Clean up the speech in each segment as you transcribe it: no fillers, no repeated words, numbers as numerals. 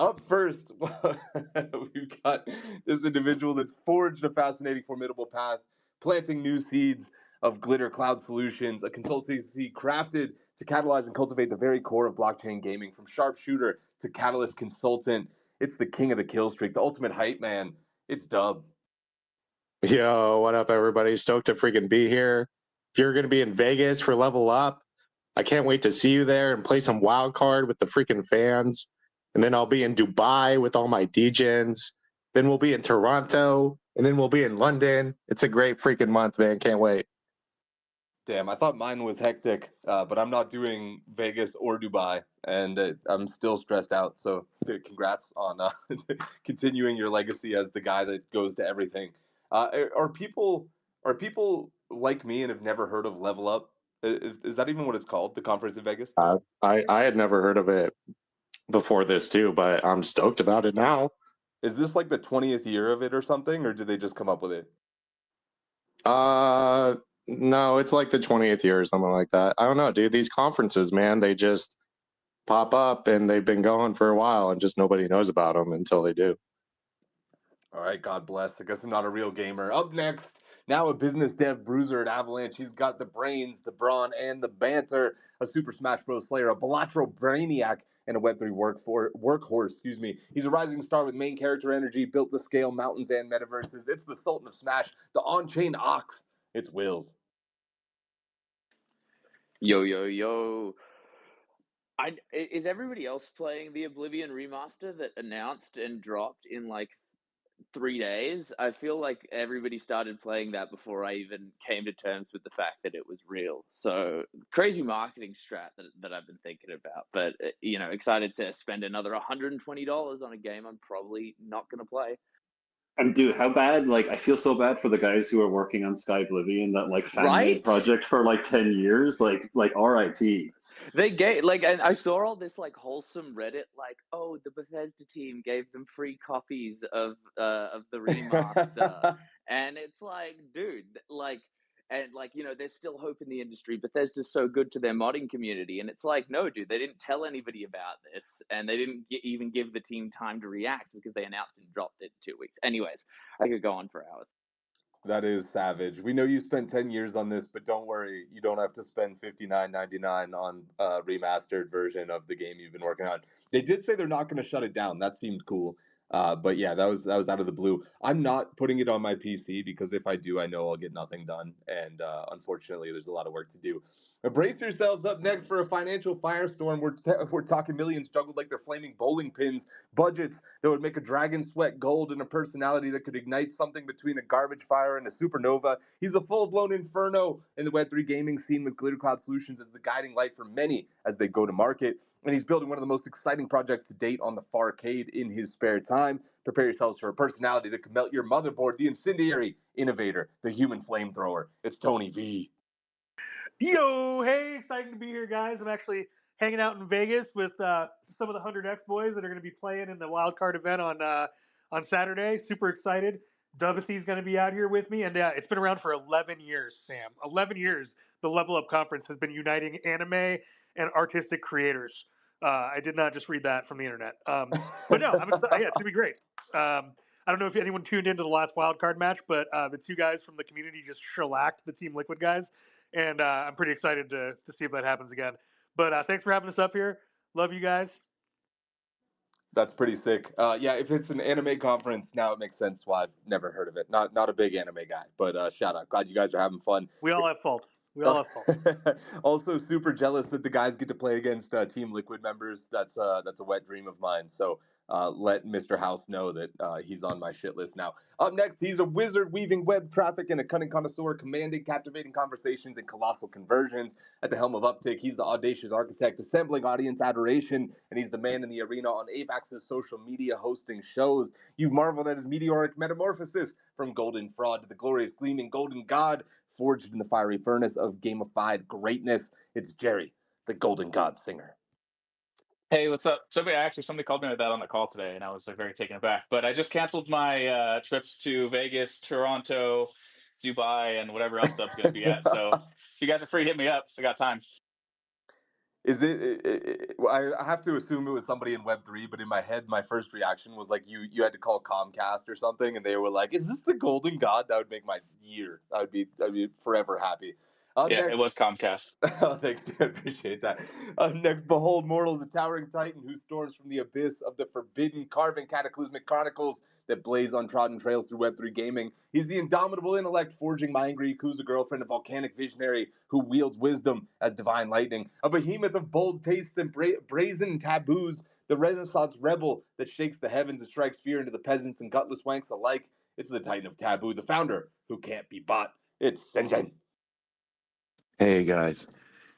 Up first, we've got this individual that's forged a fascinating, formidable path, planting new seeds of Glitter Cloud Solutions, a consultancy crafted to catalyze and cultivate the very core of blockchain gaming, from sharpshooter to catalyst consultant. It's the king of the kill streak, the ultimate hype man. It's Dub. Yo, what up, everybody? Stoked to freaking be here. If you're going to be in Vegas for Level Up, I can't wait to see you there and play some wild card with the freaking fans. And then I'll be in Dubai with all my DJs. Then we'll be in Toronto, and then we'll be in London. It's a great freaking month, man. Can't wait. Damn, I thought mine was hectic, but I'm not doing Vegas or Dubai, and I'm still stressed out. So, congrats on continuing your legacy as the guy that goes to everything. Are people like me and have never heard of Level Up? Is that even what it's called? The conference in Vegas? I had never heard of it before this too, but I'm stoked about it now. Is this like the 20th year of it or something, or did they just come up with it? No, it's like the 20th year or something like that. I don't know, dude. These conferences, man, they just pop up and they've been going for a while and just nobody knows about them until they do. All right, God bless. I guess I'm not a real gamer. Up next, now a business dev bruiser at Avalanche. He's got the brains, the brawn, and the banter. A Super Smash Bros. Slayer, a Balatro brainiac, and a Web3 workhorse. Excuse me. He's a rising star with main character energy, built to scale mountains and metaverses. It's the Sultan of Smash, the on-chain ox. It's Wills. Yo. Is everybody else playing the Oblivion remaster that announced and dropped in like 3 days? I feel like everybody started playing that before I even came to terms with the fact that it was real. So crazy marketing strat that I've been thinking about. But, excited to spend another $120 on a game I'm probably not going to play. And dude, how bad? Like, I feel so bad for the guys who are working on Sky Oblivion, that like fan-made project for like 10 years. Like RIP. They gave and I saw all this like wholesome Reddit, like, oh, the Bethesda team gave them free copies of the remaster, and it's like, dude, there's still hope in the industry. Bethesda's so good to their modding community, and it's like, no, dude, they didn't tell anybody about this, and they didn't even give the team time to react because they announced and dropped it in 2 weeks. Anyways, I could go on for hours. That is savage. We know you spent 10 years on this, but don't worry, you don't have to spend $59.99 on a remastered version of the game you've been working on. They did say they're not going to shut it down. That seemed cool. But yeah, that was out of the blue. I'm not putting it on my PC because if I do, I know I'll get nothing done. And unfortunately, there's a lot of work to do. Brace yourselves. Up next for a financial firestorm. We're talking millions juggled like they're flaming bowling pins, budgets that would make a dragon sweat gold, and a personality that could ignite something between a garbage fire and a supernova. He's a full-blown inferno in the Web3 gaming scene, with Glitter Cloud Solutions as the guiding light for many as they go to market. And he's building one of the most exciting projects to date on the Farcade in his spare time. Prepare yourselves for a personality that could melt your motherboard, the incendiary innovator, the human flamethrower. It's Tony V. Yo, hey, excited to be here, guys. I'm actually hanging out in Vegas with some of the 100X boys that are going to be playing in the wildcard event on Saturday. Super excited. Dubbathy's going to be out here with me, and it's been around for 11 years, Sam. 11 years, the Level Up Conference has been uniting anime and artistic creators. I did not just read that from the internet. But no, I'm excited. Yeah, it's going to be great. I don't know if anyone tuned into the last wildcard match, but the two guys from the community just shellacked the Team Liquid guys. And I'm pretty excited to see if that happens again. But thanks for having us up here. Love you guys. That's pretty sick. Yeah, if it's an anime conference, now it makes sense why I've never heard of it. Not a big anime guy, but shout out. Glad you guys are having fun. We all have faults. Also, super jealous that the guys get to play against Team Liquid members. That's a wet dream of mine. So let Mr. House know that he's on my shit list now. Up next, he's a wizard weaving web traffic and a cunning connoisseur, commanding captivating conversations and colossal conversions. At the helm of Uptick, he's the audacious architect, assembling audience adoration, and he's the man in the arena on Avax's social media, hosting shows. You've marveled at his meteoric metamorphosis from golden fraud to the glorious gleaming golden god, forged in the fiery furnace of gamified greatness. It's Jerry, the Golden God Singer. Hey, what's up? Somebody called me with that on the call today, and I was very taken aback. But I just canceled my trips to Vegas, Toronto, Dubai, and whatever else Dub's going to be at. So if you guys are free, hit me up. I got time. Is it I have to assume it was somebody in Web3, but in my head, my first reaction was like you had to call Comcast or something, and they were like, "Is this the Golden God?" That would make my year. I'd be forever happy. Yeah, Next, it was Comcast. oh, thanks, dude. I appreciate that. Next, behold, mortals, a towering titan who storms from the abyss of the forbidden, carving cataclysmic chronicles that blaze untrodden trails through Web3 gaming. He's the indomitable intellect forging my angry Yakuza girlfriend, a volcanic visionary who wields wisdom as divine lightning, a behemoth of bold tastes and brazen taboos, the Renaissance rebel that shakes the heavens and strikes fear into the peasants and gutless wanks alike. It's the Titan of Taboo, the founder who can't be bought. It's Senjin. Hey guys,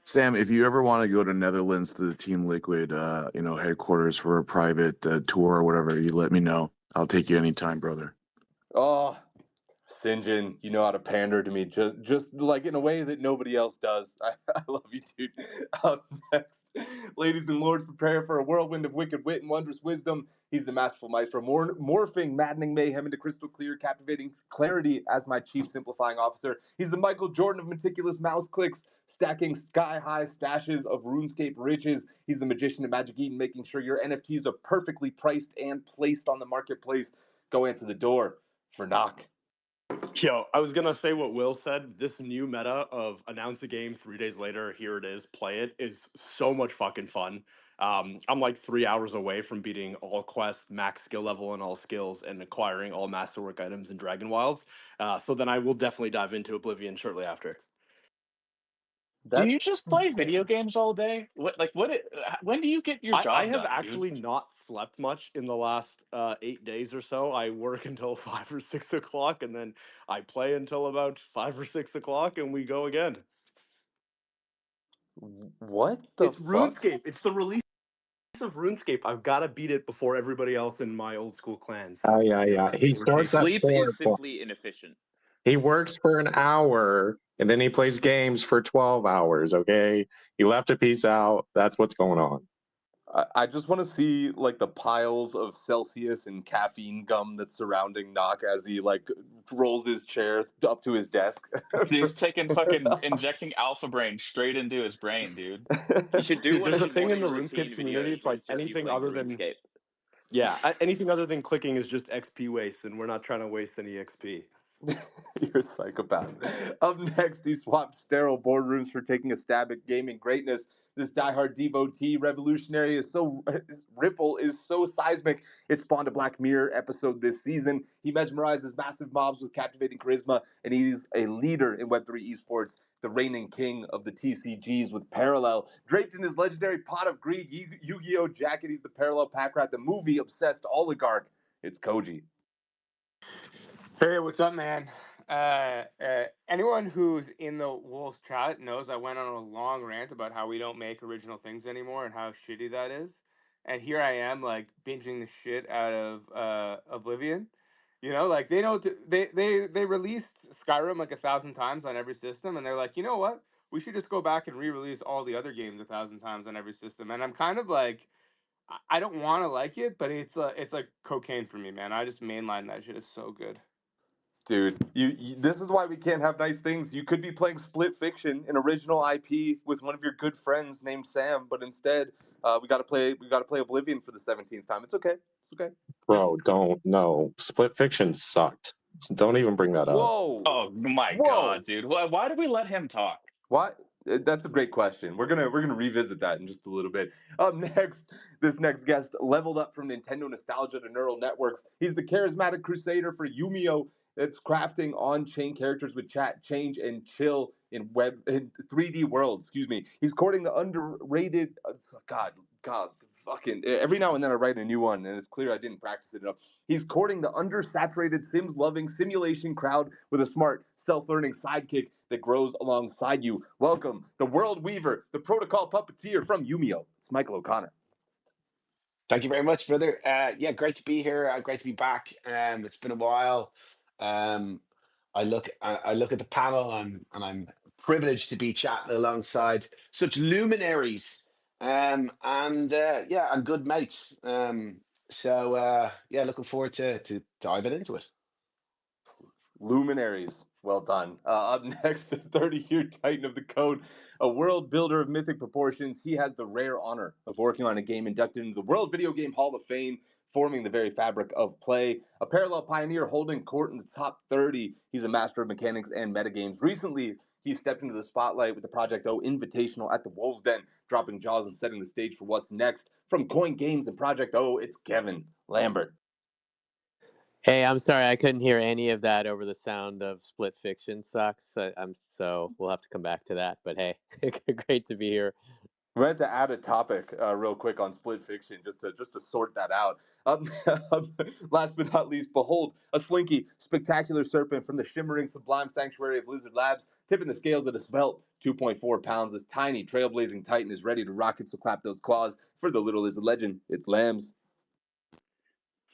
Sam, if you ever want to go to Netherlands to the Team Liquid, headquarters for a private tour or whatever, you let me know. I'll take you anytime, brother. Oh, Sinjin, you know how to pander to me, just like in a way that nobody else does. I love you, dude. Up next, ladies and lords, prepare for a whirlwind of wicked wit and wondrous wisdom. He's the masterful maestro, morphing maddening mayhem into crystal clear, captivating clarity as my chief simplifying officer. He's the Michael Jordan of meticulous mouse clicks, stacking sky-high stashes of RuneScape riches. He's the magician of Magic Eden, making sure your NFTs are perfectly priced and placed on the marketplace. Go answer the door for knock. Yo, I was going to say what Will said. This new meta of announce a game 3 days later, here it is, play it, is so much fucking fun. I'm like 3 hours away from beating all quests, max skill level and all skills, and acquiring all masterwork items in Dragon Wilds. So then I will definitely dive into Oblivion shortly after. Do you just play video games all day? When do you get your job I have done, actually dude? not slept much in the last 8 days or so. I work until 5 or 6 o'clock, and then I play until about 5 or 6 o'clock, and we go again. What the It's fuck? RuneScape. It's the release of RuneScape. I've got to beat it before everybody else in my old school clans. Oh yeah. He starts at Sleep 4 is o'clock. simply inefficient. He works for an hour and then he plays games for 12 hours. Okay, he left a piece out. That's what's going on. I just want to see like the piles of Celsius and caffeine gum that's surrounding Knock as he like rolls his chair up to his desk. He's taking fucking injecting alpha brain straight into his brain, dude. You should do Dude, one there's of a the thing in morning the routine RuneScape community. videos It's where like it's just you anything playing other than RuneScape. anything other than clicking is just XP waste, and we're not trying to waste any XP. You're a psychopath. Up next, he swapped sterile boardrooms for taking a stab at gaming greatness. This diehard devotee revolutionary Ripple is so seismic, it spawned a Black Mirror episode this season. He mesmerizes massive mobs with captivating charisma, and he's a leader in Web3 esports, the reigning king of the TCGs with Parallel. Draped in his legendary Pot of Greed Yu-Gi-Oh jacket, he's the Parallel pack rat, the movie-obsessed oligarch. It's Koji. Hey, what's up, man? Anyone who's in the Wolves chat knows I went on a long rant about how we don't make original things anymore and how shitty that is. And here I am, like binging the shit out of Oblivion. You know, like they know they released Skyrim like 1,000 times on every system, and they're like, you know what? We should just go back and re-release all the other games 1,000 times on every system. And I'm kind of like, I don't want to like it, but it's like cocaine for me, man. I just mainline that shit. Is so good. Dude, this is why we can't have nice things. You could be playing Split Fiction, an original IP with one of your good friends named Sam, but instead, we got to play Oblivion for the 17th time. It's okay. It's okay. Bro, no. Split Fiction sucked. Don't even bring that up. Whoa. Oh my god, dude. Why did we let him talk? What? That's a great question. We're gonna revisit that in just a little bit. Up next, this next guest leveled up from Nintendo nostalgia to neural networks. He's the charismatic crusader for Yumio. That's crafting on-chain characters with chat, change, and chill in 3D worlds. Excuse me. He's courting the underrated. God, fucking. Every now and then I write a new one, and it's clear I didn't practice it enough. He's courting the undersaturated Sims-loving simulation crowd with a smart, self-learning sidekick that grows alongside you. Welcome, the World Weaver, the Protocol Puppeteer from Yumio. It's Michael O'Connor. Thank you very much, brother. Yeah, great to be here. Great to be back. It's been a while. I look at the panel, and I'm privileged to be chatting alongside such luminaries, and good mates. Yeah, looking forward to diving into it. Luminaries. Well done. Up next, the 30-year Titan of the Code, a world builder of mythic proportions. He has the rare honor of working on a game inducted into the World Video Game Hall of Fame, forming the very fabric of play. A parallel pioneer holding court in the top 30. He's a master of mechanics and metagames. Recently, he stepped into the spotlight with the Project O Invitational at the Wolves Den, dropping jaws and setting the stage for what's next. From Coin Games and Project O, it's Kevin Lambert. Hey, I'm sorry I couldn't hear any of that over the sound of Split Fiction sucks. So we'll have to come back to that. But hey, great to be here. We had to add a topic real quick on Split Fiction just to sort that out. Last but not least, behold, a slinky, spectacular serpent from the shimmering sublime sanctuary of Lizard Labs, tipping the scales at a svelte 2.4 pounds. This tiny trailblazing titan is ready to rocket, so clap those claws. For the little lizard legend, it's Lambs.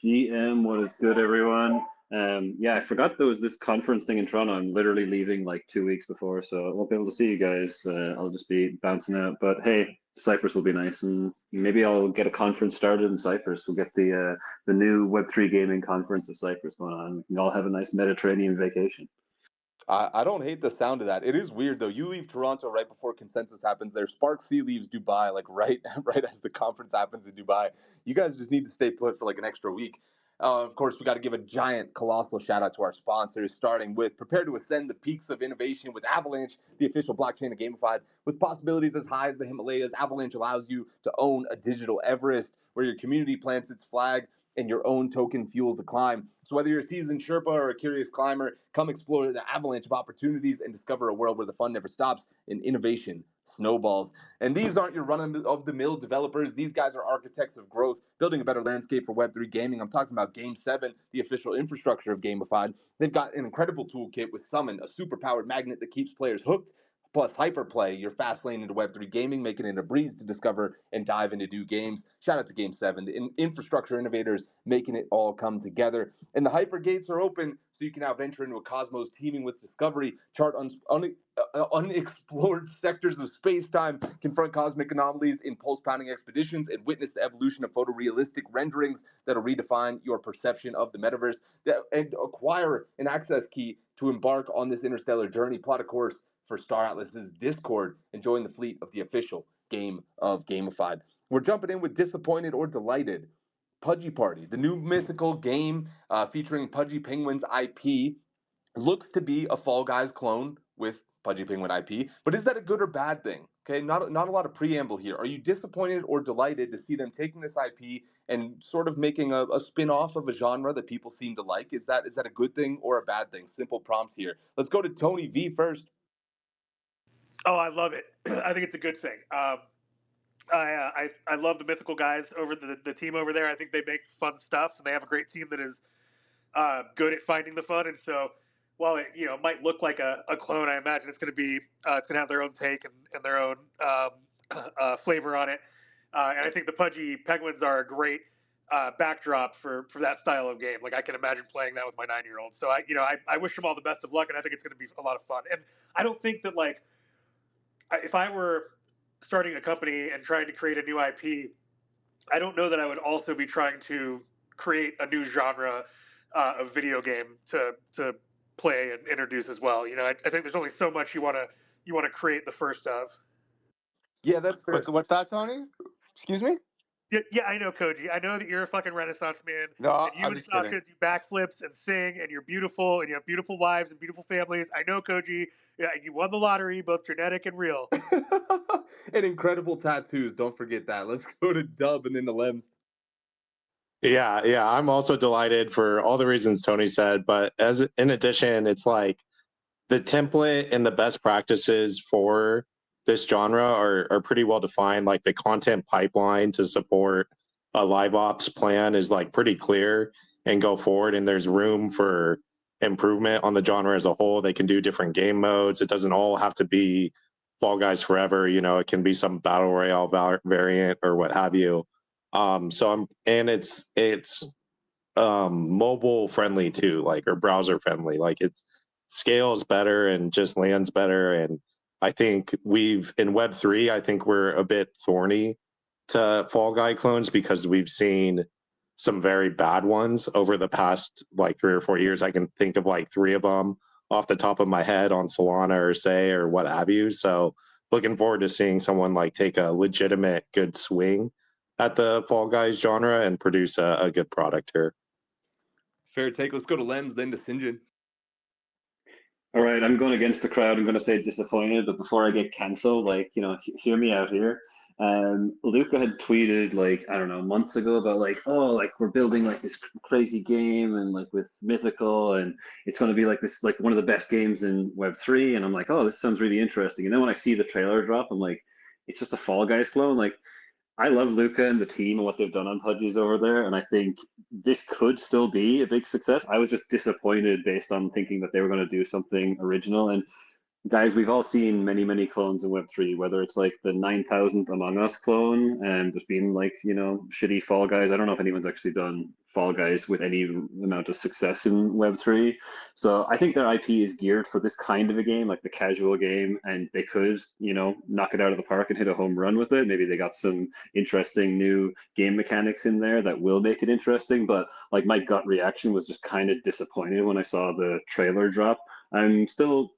GM, what is good, everyone? Yeah, I forgot there was this conference thing in Toronto. I'm literally leaving like 2 weeks before, so I won't be able to see you guys. I'll just be bouncing out. But hey, Cyprus will be nice, and maybe I'll get a conference started in Cyprus. We'll get the new Web3 gaming conference of Cyprus going on. We can all have a nice Mediterranean vacation. I don't hate the sound of that. It is weird though. You leave Toronto right before consensus happens. There, Spark C leaves Dubai like right as the conference happens in Dubai. You guys just need to stay put for like an extra week. Of course, we got to give a giant, colossal shout out to our sponsors, starting with prepare to ascend the peaks of innovation with Avalanche, the official blockchain of Gamified. With possibilities as high as the Himalayas, Avalanche allows you to own a digital Everest where your community plants its flag and your own token fuels the climb. So whether you're a seasoned Sherpa or a curious climber, come explore the avalanche of opportunities and discover a world where the fun never stops and innovation snowballs. And these aren't your run-of-the-mill developers. These guys are architects of growth, building a better landscape for Web3 gaming. I'm talking about Game 7, the official infrastructure of Gamified. They've got an incredible toolkit with Summon, a super-powered magnet that keeps players hooked, plus Hyperplay, your fast lane into Web3 gaming, making it a breeze to discover and dive into new games. Shout out to Game 7, the infrastructure innovators making it all come together. And the Hyper Gates are open, so you can now venture into a cosmos teeming with discovery, chart unexplored sectors of space-time, confront cosmic anomalies in pulse-pounding expeditions, and witness the evolution of photorealistic renderings that'll redefine your perception of the metaverse, and acquire an access key to embark on this interstellar journey. Plot a course for Star Atlas's Discord and join the fleet of the official game of Gamified. We're jumping in with Disappointed or Delighted. Pudgy Party, the new mythical game featuring Pudgy Penguin's IP, looks to be a Fall Guys clone with Pudgy Penguin IP, but is that a good or bad thing? Okay, not a lot of preamble here. Are you disappointed or delighted to see them taking this IP and sort of making a spin-off of a genre that people seem to like? Is that a good thing or a bad thing? Simple prompts here. Let's go to Tony V first. Oh, I love it. I think it's a good thing. I love the Mythical guys over the team over there. I think they make fun stuff, and they have a great team that is good at finding the fun. And so, while it might look like a clone, I imagine it's going to have their own take and their own flavor on it. And I think the Pudgy Penguins are a great backdrop for that style of game. Like I can imagine playing that with my 9-year-old. So I wish them all the best of luck, and I think it's going to be a lot of fun. And I don't think that if I were starting a company and trying to create a new IP, I don't know that I would also be trying to create a new genre of video game to play and introduce as well. I think there's only so much you want to create the first of. Yeah, that's fair. What's that, Tony? Excuse me? Yeah, I know, Koji. I know that you're a fucking Renaissance man. No, and you I'm and just Sasha kidding. do backflips and sing, and you're beautiful, and you have beautiful wives and beautiful families. I know, Koji. Yeah, you won the lottery, both genetic and real. And incredible tattoos. Don't forget that. Let's go to Dub and then the Lems. Yeah, I'm also delighted for all the reasons Tony said, but in addition, it's like the template and the best practices for this genre are pretty well defined. Like the content pipeline to support a live ops plan is like pretty clear and go forward, and there's room for improvement on the genre as a whole. They can do different game modes. It doesn't all have to be Fall Guys forever. It can be some battle royale variant or what have you. It's mobile friendly too, or browser friendly. Like it scales better and just lands better. And I think in Web3, I think we're a bit thorny to Fall Guy clones because we've seen some very bad ones over the past 3 or 4 years. I can think of 3 of them off the top of my head on Solana or Say or what have you. So looking forward to seeing someone like take a legitimate good swing at the Fall Guys genre and produce a good product here. Fair take. Let's go to Lems, then to Sinjin. All right, I'm going against the crowd. I'm going to say disappointed, but before I get canceled, like, hear me out here. Luca had tweeted like, I don't know, months ago about like, oh, like we're building like this crazy game and like with Mythical and it's going to be like this, like one of the best games in Web3. And I'm like, oh, this sounds really interesting. And then when I see the trailer drop, I'm like, it's just a Fall Guys clone. Like, I love Luca and the team and what they've done on Pudgy's over there, and I think this could still be a big success. I was just disappointed based on thinking that they were going to do something original. And guys, we've all seen many, many clones in Web3, whether it's like the 9,000th Among Us clone, and there's been like, shitty Fall Guys. I don't know if anyone's actually done Fall Guys with any amount of success in Web3. So I think their IP is geared for this kind of a game, like the casual game, and they could, knock it out of the park and hit a home run with it. Maybe they got some interesting new game mechanics in there that will make it interesting. But like my gut reaction was just kind of disappointed when I saw the trailer drop. I'm still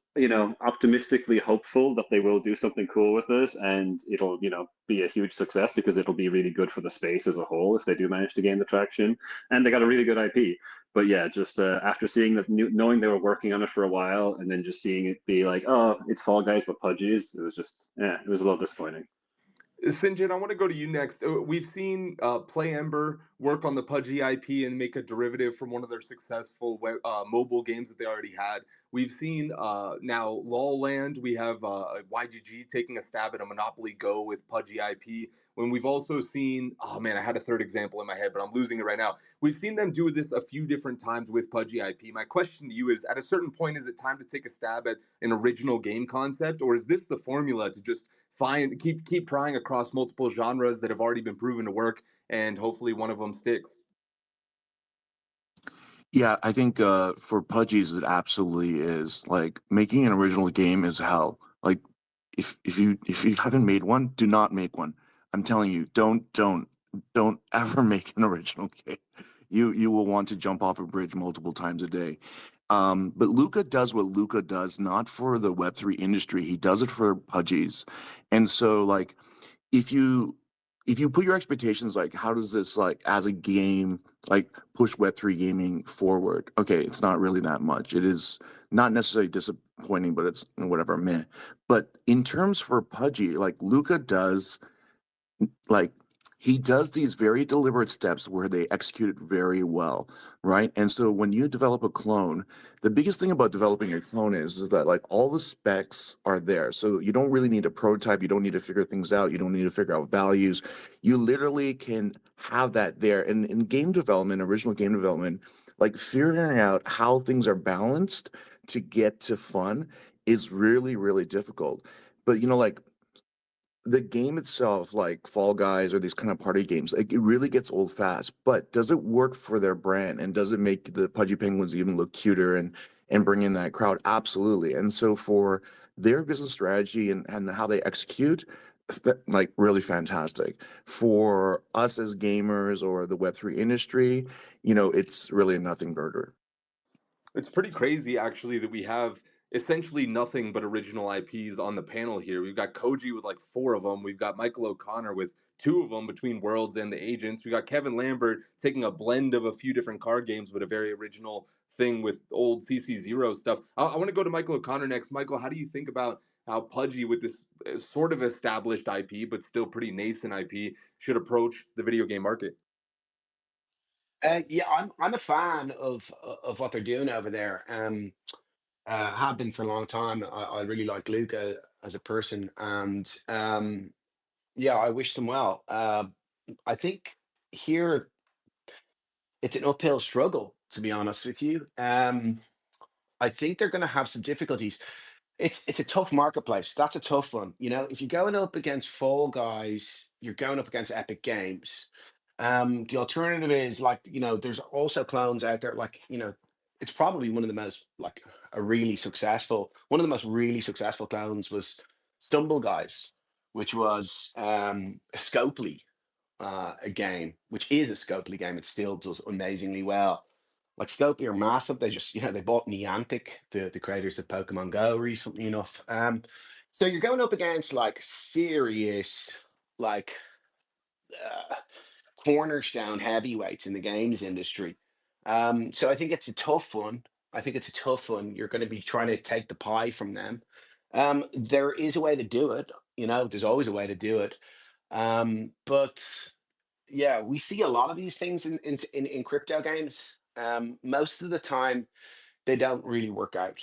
optimistically hopeful that they will do something cool with it and it'll, be a huge success because it'll be really good for the space as a whole if they do manage to gain the traction. And they got a really good IP. But yeah, just after seeing that, knowing they were working on it for a while and then just seeing it be like, oh, it's Fall Guys but Pudgy's, it was just, it was a little disappointing. Sinjin, I want to go to you next. We've seen Play Ember work on the Pudgy IP and make a derivative from one of their successful mobile games that they already had. We've seen now LOLland. We have YGG taking a stab at a Monopoly Go with Pudgy IP. When we've also seen, oh man, I had a third example in my head, but I'm losing it right now. We've seen them do this a few different times with Pudgy IP. My question to you is, at a certain point, is it time to take a stab at an original game concept, or is this the formula to just keep trying across multiple genres that have already been proven to work, and hopefully one of them sticks? Yeah, I think for Pudgy's it absolutely is. Like making an original game is hell. Like if you haven't made one, do not make one. I'm telling you, don't ever make an original game. You will want to jump off a bridge multiple times a day. But Luca does what Luca does, not for the Web3 industry. He does it for Pudgy's. And so like if you put your expectations like how does this like as a game like push Web3 gaming forward, okay, it's not really that much. It is not necessarily disappointing, but it's whatever, meh. But in terms for Pudgy, like Luca does, like he does these very deliberate steps where they execute it very well, right? And so when you develop a clone, the biggest thing about developing a clone is that like all the specs are there. So you don't really need a prototype. You don't need to figure things out. You don't need to figure out values. You literally can have that there. And in game development, original game development, like figuring out how things are balanced to get to fun is really, really difficult. But like the game itself, like Fall Guys or these kind of party games, like it really gets old fast. But does it work for their brand, and does it make the Pudgy Penguins even look cuter and bring in that crowd? Absolutely. And so for their business strategy and how they execute, like really fantastic. For us as gamers or the Web3 industry, it's really a nothing burger. It's pretty crazy, actually, that we have essentially nothing but original IPs on the panel here. We've got Koji with like 4 of them. We've got Michael O'Connor with 2 of them between Worlds and the Agents. We got Kevin Lambert taking a blend of a few different card games, but a very original thing with old CC0 stuff. I want to go to Michael O'Connor next. Michael, how do you think about how Pudgy, with this sort of established IP, but still pretty nascent IP, should approach the video game market? Yeah, I'm a fan of what they're doing over there. Have been for a long time. I really like Luca as a person, and yeah, I wish them well. I think here it's an uphill struggle, to be honest with you. I think they're going to have some difficulties. It's a tough marketplace. That's a tough one. If you're going up against Fall Guys, you're going up against Epic Games. The alternative is like, there's also clones out there, like, it's probably one of the most like one of the most really successful clones was Stumble Guys, which was a Scopely a game, which is a Scopely game. It still does amazingly well. like Scopely are massive. They just, they bought Niantic, the creators of Pokemon Go, recently enough. So you're going up against like serious, like uh, cornerstone heavyweights in the games industry. So I think it's a tough one. I think it's a tough one. You're going to be trying to take the pie from them. There is a way to do it. There's always a way to do it. But yeah, we see a lot of these things in crypto games. Most of the time, they don't really work out.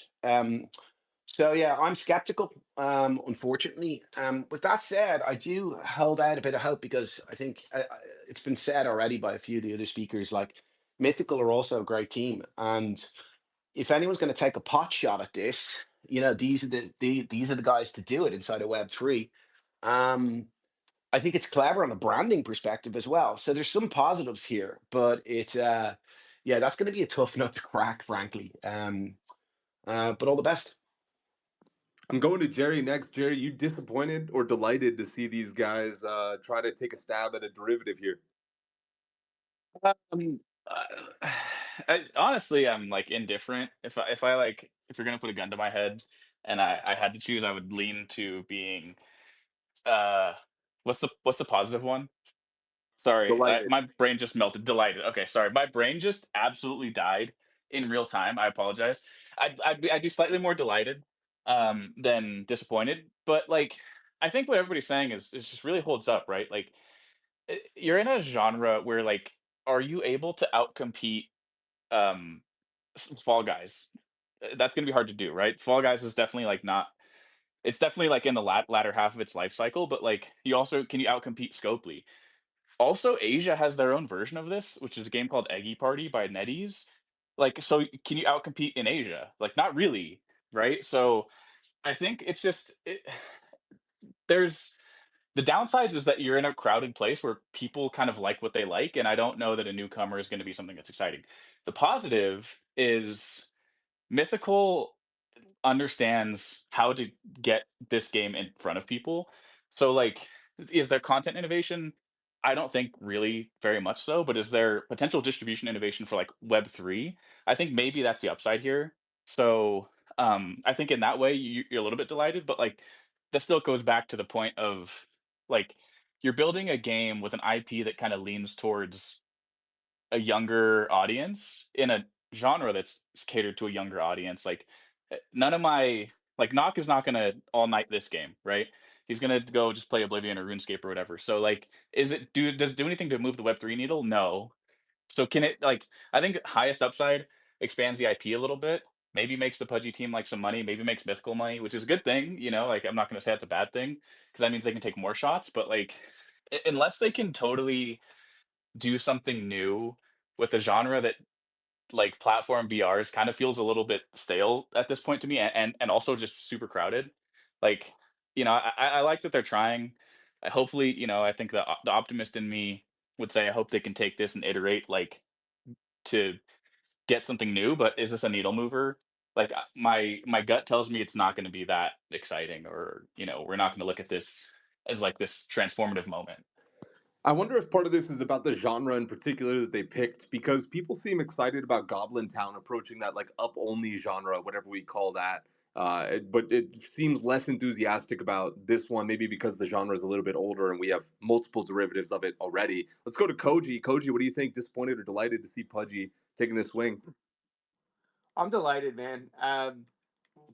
So yeah, I'm skeptical, unfortunately. With that said, I do hold out a bit of hope because I think it's been said already by a few of the other speakers, like Mythical are also a great team. And if anyone's going to take a pot shot at this, these are these are the guys to do it inside of Web3. Um, I think it's clever on a branding perspective as well. So there's some positives here, but yeah, that's going to be a tough nut to crack, frankly. But all the best. I'm going to Jerry next. Jerry, you disappointed or delighted to see these guys try to take a stab at a derivative here? Um, honestly, I'm like indifferent. If you're gonna put a gun to my head and I had to choose, I would lean to being uh, what's the positive one? Sorry, Delighted. my brain just melted. Delighted. Okay, sorry, my brain just absolutely died in real time. I apologize. I'd be slightly more delighted than disappointed, but like I think what everybody's saying is just really holds up, right? Like you're in a genre where like are you able to outcompete um Fall Guys? That's going to be hard to do, right? Fall Guys is definitely like not it's definitely like in the latter half of its life cycle, but like you also can you outcompete Scopely? Also, Asia has their own version of this, which is a game called Eggy Party by NetEase. Like, so can you outcompete in Asia? Like, not really, right? So I think it's just there's the downsides is that you're in a crowded place where people kind of like what they like, and I don't know that a newcomer is going to be something that's exciting. The positive is Mythical understands how to get this game in front of people. So, like, is there content innovation? I don't think really very much so, but is there potential distribution innovation for like Web3? I think maybe that's the upside here. So, I think in that way you're a little bit delighted, but like that still goes back to the point of like you're building a game with an IP that kind of leans towards a younger audience in a genre that's catered to a younger audience. Like none of my like Knock is not gonna all night this game, right? He's gonna go just play Oblivion or RuneScape or whatever. So like, does it do anything to move the Web3 needle? No. So can it like I think highest upside expands the IP a little bit. Maybe makes the Pudgy team like some money. Maybe makes Mythical money, which is a good thing. Like I'm not gonna say it's a bad thing because that means they can take more shots. But like, unless they can totally do something new with a genre that like platform VRs kind of feels a little bit stale at this point to me, and also just super crowded. Like, I like that they're trying. Hopefully, I think the optimist in me would say I hope they can take this and iterate like to get something new. But is this a needle mover? Like my gut tells me it's not going to be that exciting, or we're not going to look at this as like this transformative moment. I wonder if part of this is about the genre in particular that they picked, because people seem excited about Goblin Town approaching that like up only genre, whatever we call that. But it seems less enthusiastic about this one, maybe because the genre is a little bit older and we have multiple derivatives of it already. Let's go to Koji. Koji, what do you think? Disappointed or delighted to see Pudgy taking this swing? I'm delighted, man.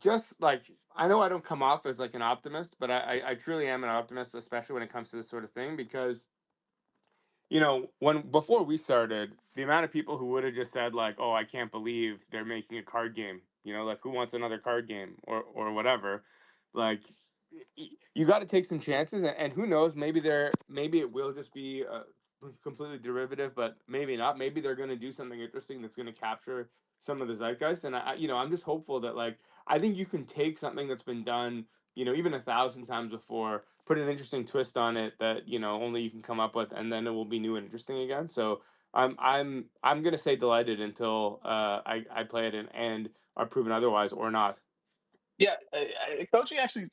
Just like I know I don't come off as like an optimist, but I truly am an optimist, especially when it comes to this sort of thing, because when before we started, the amount of people who would have just said like, "Oh, I can't believe they're making a card game," like who wants another card game or whatever, like you got to take some chances, and who knows, maybe it will just be completely derivative, but maybe not. Maybe they're going to do something interesting that's going to capture some of the zeitgeist, and I'm just hopeful that like I think you can take something that's been done even 1,000 times before, put an interesting twist on it that only you can come up with, and then it will be new and interesting again. So I'm gonna say delighted until I play it and are proven otherwise or not. Yeah, coaching actually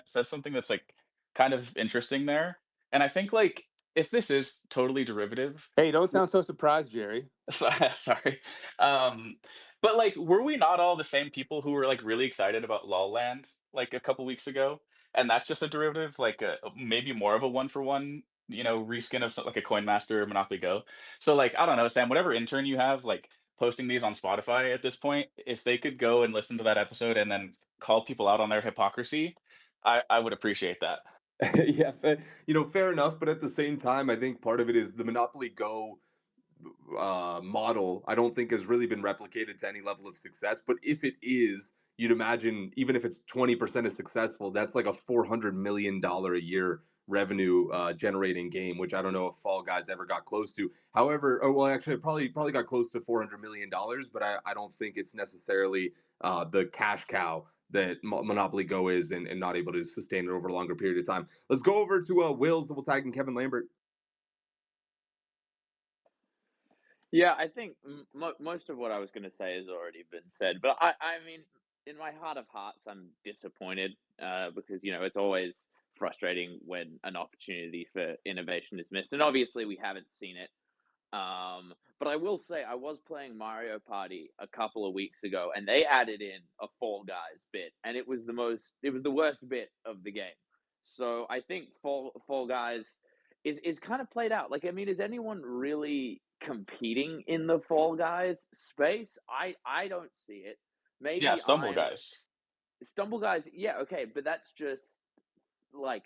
says something that's like kind of interesting there, and I think like if this is totally derivative, Hey, don't sound so surprised, Jerry. sorry, but like, were we not all the same people who were like really excited about LOL Land like a couple weeks ago? And that's just a derivative, like maybe more of a one for one, reskin of like a Coin Master or Monopoly Go. So like, I don't know, Sam, whatever intern you have, like posting these on Spotify at this point, if they could go and listen to that episode and then call people out on their hypocrisy, I would appreciate that. Yeah, fair enough. But at the same time, I think part of it is the Monopoly Go model. I don't think has really been replicated to any level of success. But if it is, you'd imagine even if it's 20% as successful, that's like a $400 million a year revenue generating game, which I don't know if Fall Guys ever got close to. However, oh well, actually, it probably got close to $400 million, but I don't think it's necessarily the cash cow that Monopoly Go is, and not able to sustain it over a longer period of time. Let's go over to Will's double tag and Kevin Lambert. Yeah, I think most of what I was going to say has already been said, but I mean, in my heart of hearts, I'm disappointed because it's always frustrating when an opportunity for innovation is missed, and obviously we haven't seen it. But I will say I was playing Mario Party a couple of weeks ago, and they added in a Fall Guys bit, and it was the worst bit of the game. So I think Fall Guys is kind of played out. Like, I mean, is anyone really competing in the Fall Guys space? I don't see it. Yeah, Maybe Stumble Guys. Stumble Guys, yeah, okay, but that's just like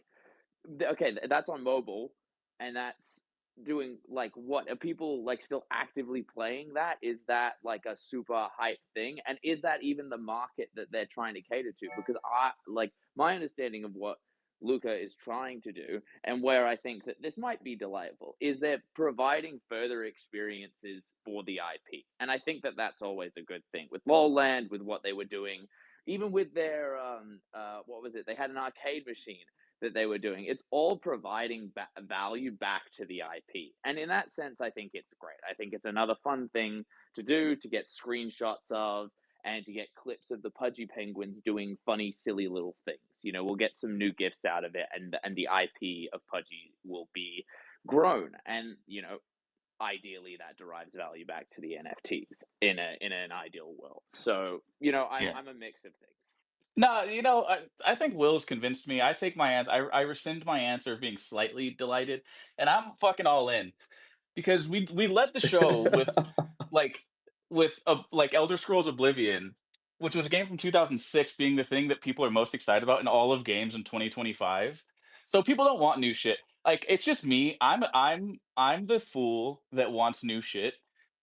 okay, that's on mobile, and that's doing like what are people like still actively playing that? Is that like a super hype thing? And is that even the market that they're trying to cater to? Because I like my understanding of what Luca is trying to do, and where I think that this might be delightful, is they're providing further experiences for the IP. And I think that that's always a good thing. With Lowland, with what they were doing, even with their, what was it? They had an arcade machine that they were doing. It's all providing value back to the IP. And in that sense, I think it's great. I think it's another fun thing to do, to get screenshots of, and to get clips of the Pudgy Penguins doing funny, silly little things. We'll get some new gifts out of it, and the IP of Pudgy will be grown. And, ideally that derives value back to the NFTs in an ideal world. So, Yeah. I'm a mix of things. No, I think Will's convinced me. I take my answer. I rescind my answer of being slightly delighted, and I'm fucking all in because we led the show with like like Elder Scrolls Oblivion, which was a game from 2006, being the thing that people are most excited about in all of games in 2025. So people don't want new shit. Like, it's just me. I'm the fool that wants new shit,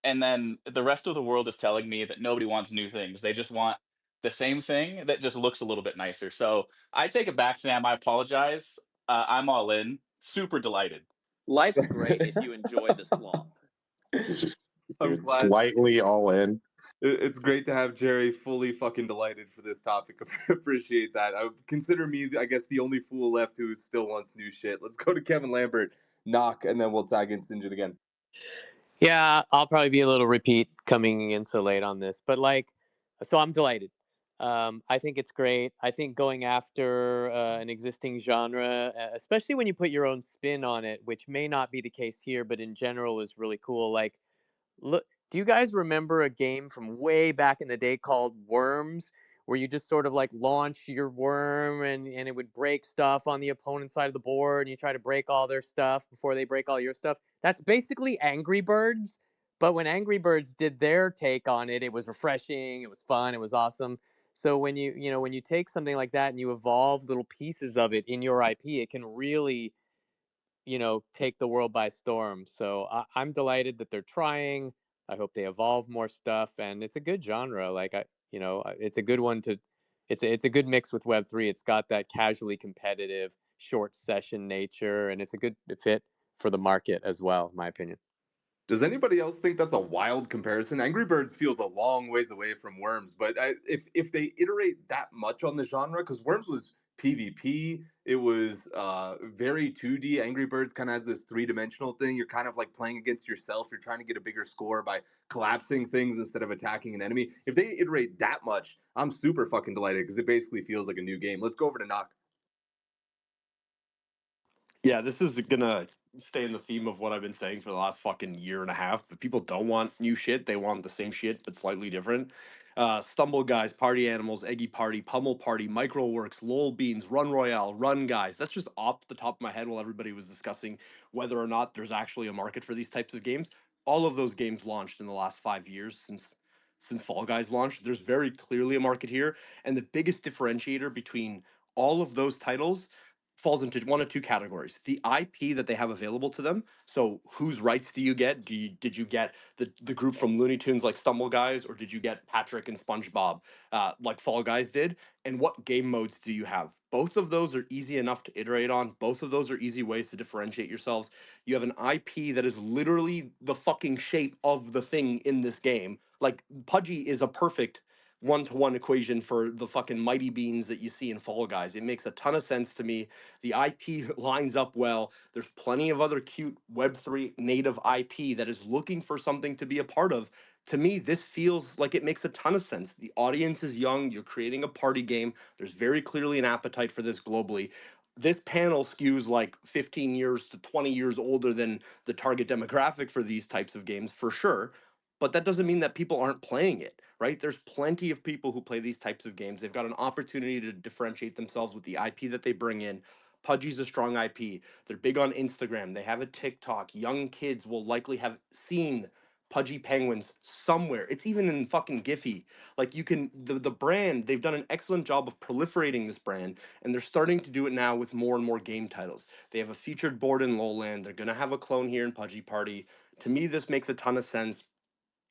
and then the rest of the world is telling me that nobody wants new things. They just want the same thing that just looks a little bit nicer. So I take it back, Sam. I apologize. I'm all in. Super delighted. Life's great if you enjoy the slop. I'm Dude, glad. slightly all in. It's great to have Jerry fully fucking delighted for this topic. Appreciate that. I consider me, I guess, the only fool left who still wants new shit. Let's go to Kevin Lambert, knock, and then we'll tag in Sinjin again. Yeah, I'll probably be a little repeat coming in so late on this, but so I'm delighted. I think it's great. I think going after an existing genre, especially when you put your own spin on it, which may not be the case here, but in general is really cool. Like, look, do you guys remember a game from way back in the day called Worms, where you just sort of like launch your worm and it would break stuff on the opponent's side of the board, and you try to break all their stuff before they break all your stuff? That's basically Angry Birds. But when Angry Birds did their take on it, it was refreshing, it was fun, it was awesome. So when when you take something like that and you evolve little pieces of it in your IP, it can really take the world by storm. So I'm delighted that they're trying. I hope they evolve more stuff, and it's a good genre. Like it's a good one to. It's a good mix with Web3. It's got that casually competitive, short session nature, and it's a good fit for the market as well, in my opinion. Does anybody else think that's a wild comparison? Angry Birds feels a long ways away from Worms, but if they iterate that much on the genre, because Worms was PvP, it was very 2D. Angry Birds kind of has this three-dimensional thing. You're kind of like playing against yourself. You're trying to get a bigger score by collapsing things instead of attacking an enemy. If they iterate that much, I'm super fucking delighted because it basically feels like a new game. Let's go over to Knock. Yeah, this is gonna stay in the theme of what I've been saying for the last fucking year and a half, but people don't want new shit. They want the same shit, but slightly different. Stumble Guys, Party Animals, Eggy Party, Pummel Party, Microworks, Lol Beans, Run Royale, Run Guys. That's just off the top of my head while everybody was discussing whether or not there's actually a market for these types of games. All of those games launched in the last 5 years since Fall Guys launched. There's very clearly a market here, and the biggest differentiator between all of those titles falls into one of two categories: the IP that they have available to them. So whose rights do you get? Did you get the group from Looney Tunes like Stumble Guys, or did you get Patrick and SpongeBob like Fall Guys did? And what game modes do you have? Both of those are easy enough to iterate on. Both of those are easy ways to differentiate yourselves. You have an IP that is literally the fucking shape of the thing in this game. Like Pudgy is a perfect one-to-one equation for the fucking mighty beans that you see in Fall Guys. It makes a ton of sense to me. The IP lines up well. There's plenty of other cute Web3 native IP that is looking for something to be a part of. To me, this feels like it makes a ton of sense. The audience is young. You're creating a party game. There's very clearly an appetite for this globally. This panel skews like 15 years to 20 years older than the target demographic for these types of games, for sure. But that doesn't mean that people aren't playing it, right? There's plenty of people who play these types of games. They've got an opportunity to differentiate themselves with the IP that they bring in. Pudgy's a strong IP. They're big on Instagram. They have a TikTok. Young kids will likely have seen Pudgy Penguins somewhere. It's even in fucking Giphy. Like you can, the brand, they've done an excellent job of proliferating this brand, and they're starting to do it now with more and more game titles. They have a featured board in Lowland. They're going to have a clone here in Pudgy Party. To me, this makes a ton of sense.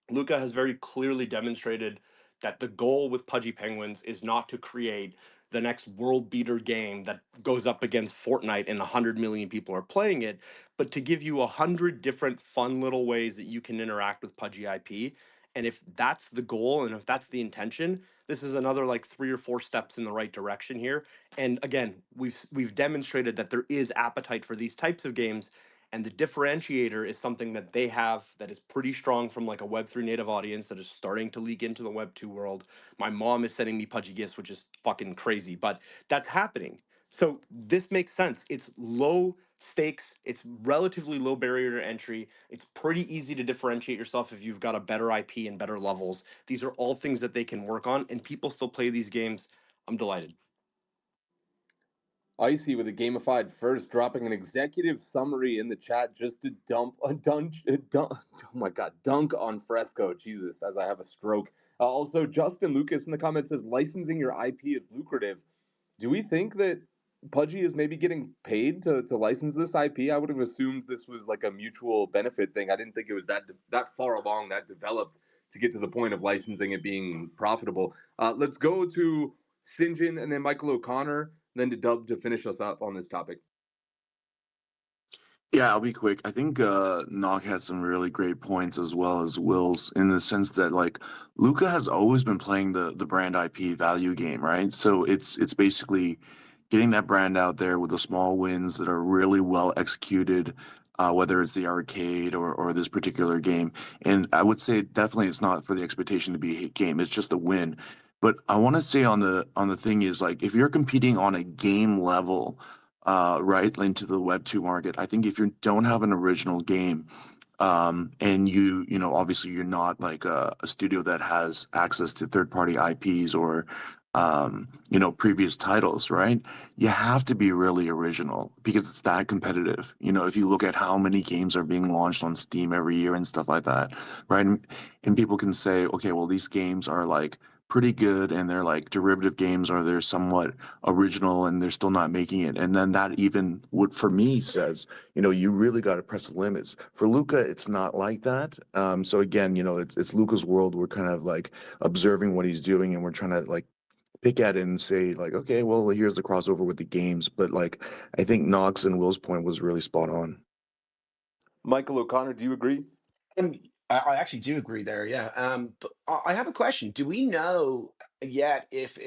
Luca has very clearly demonstrated that the goal with Pudgy Penguins is not to create the next world beater game that goes up against Fortnite and 100 million people are playing it, but to give you 100 different fun little ways that you can interact with Pudgy IP. And if that's the goal and if that's the intention, this is another like 3 or 4 steps in the right direction here. And again, we've demonstrated that there is appetite for these types of games, and the differentiator is something that they have that is pretty strong from like a Web3 native audience that is starting to leak into the Web2 world. My mom is sending me Pudgy gifts, which is fucking crazy, but that's happening. So this makes sense. It's low stakes. It's relatively low barrier to entry. It's pretty easy to differentiate yourself if you've got a better IP and better levels. These are all things that they can work on, and people still play these games. I'm delighted. Icy with a gamified first, dropping an executive summary in the chat just to dunk on Fresco. Jesus, as I have a stroke. Also, Justin Lucas in the comments says licensing your IP is lucrative. Do we think that Pudgy is maybe getting paid to license this IP? I would have assumed this was like a mutual benefit thing. I didn't think it was that far along, that developed to get to the point of licensing it being profitable. Let's go to St. John and then Michael O'Connor, then to Dub to finish us up on this topic. Yeah, I'll be quick. I think Nog had some really great points as well as Will's, in the sense that like Luca has always been playing the brand IP value game, right? So it's basically getting that brand out there with the small wins that are really well executed, whether it's the arcade or this particular game. And I would say definitely it's not for the expectation to be a hit game. It's just a win. But I want to say on the thing is, like, if you're competing on a game level, right, into the Web2 market, I think if you don't have an original game, and you know, obviously you're not like a studio that has access to third-party IPs or you know, previous titles, right? You have to be really original because it's that competitive. You know, if you look at how many games are being launched on Steam every year and stuff like that, right? And people can say, okay, well, these games are like pretty good and they're like derivative games, or they're somewhat original and they're still not making it. And then that even would, for me, says, you know, you really got to press the limits. For Luca, it's not like that. So again, you know, it's Luca's world. We're kind of like observing what he's doing, and we're trying to like pick at it and say like, okay, well, here's the crossover with the games. But like, I think Knox and Will's point was really spot on. Michael O'Connor, do you agree? I actually do agree there. Yeah. But I have a question. Do we know yet if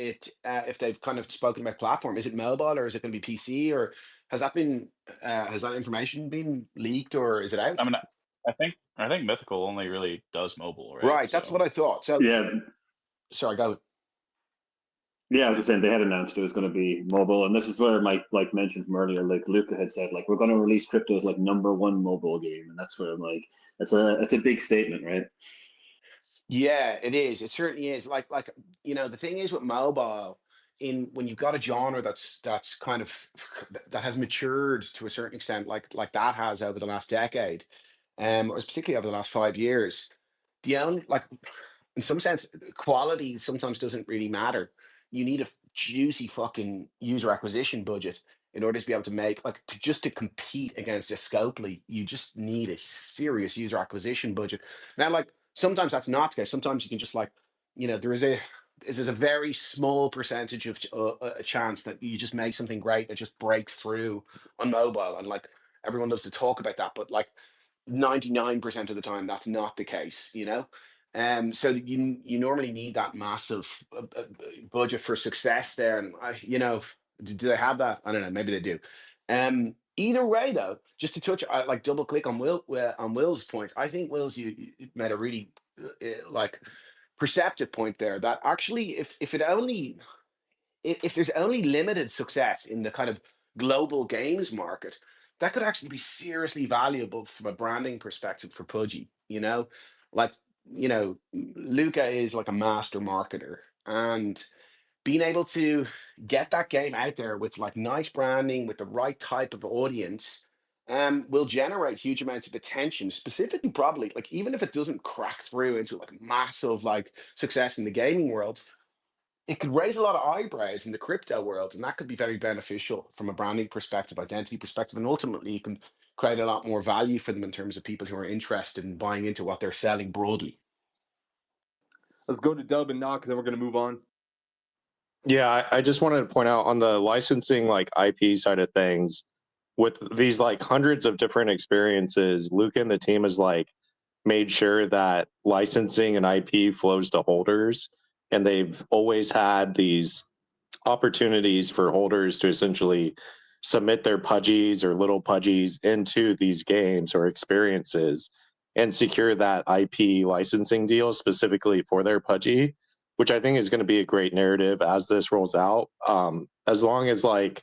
they've kind of spoken about platform? Is it mobile or is it going to be PC, or has that information been leaked, or is it out? I mean, I think Mythical only really does mobile, right? Right. That's So what I thought. So Yeah, sorry, go. Yeah, I was just saying they had announced it was going to be mobile, and this is where Mike like mentioned from earlier, like Luca had said, like we're going to release crypto as like #1 mobile game, and that's where I'm like, that's a big statement, right? Yeah, it is. It certainly is. Like the thing is with mobile, in when you've got a genre that's kind of that has matured to a certain extent, like that has over the last decade, or particularly over the last 5 years. The only like in some sense, quality sometimes doesn't really matter. You need a juicy fucking user acquisition budget in order to be able to make just to compete against a Scopely. You just need a serious user acquisition budget. Now, like sometimes that's not the case. Sometimes you can just there's a very small percentage of a chance that you just make something great that just breaks through on mobile, and like everyone loves to talk about that, but like 99% of the time that's not the case, so you normally need that massive budget for success there, and do they have that? I don't know, maybe they do. Either way though, just to touch like double click on Will's point. I think you made a really like perceptive point there, that actually if there's only limited success in the kind of global games market, that could actually be seriously valuable from a branding perspective for Pudgy. Like, Luca is like a master marketer, and being able to get that game out there with like nice branding, with the right type of audience, will generate huge amounts of attention. Specifically, probably like even if it doesn't crack through into like massive like success in the gaming world, it could raise a lot of eyebrows in the crypto world, and that could be very beneficial from a branding perspective, identity perspective, and ultimately you can create a lot more value for them in terms of people who are interested in buying into what they're selling broadly. Let's go to Dub and Knock, and then we're going to move on. Yeah, I just wanted to point out on the licensing like IP side of things, with these like hundreds of different experiences, Luke and the team has like made sure that licensing and IP flows to holders, and they've always had these opportunities for holders to essentially submit their pudgies or little pudgies into these games or experiences and secure that IP licensing deal specifically for their pudgy, which I think is going to be a great narrative as this rolls out. As long as like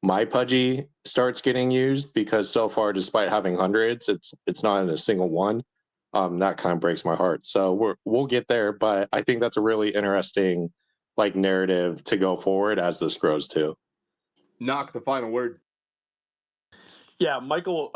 my pudgy starts getting used, because so far, despite having hundreds, it's not in a single one. That kind of breaks my heart. So we'll get there, but I think that's a really interesting like narrative to go forward as this grows too. Knock, the final word. Yeah, Michael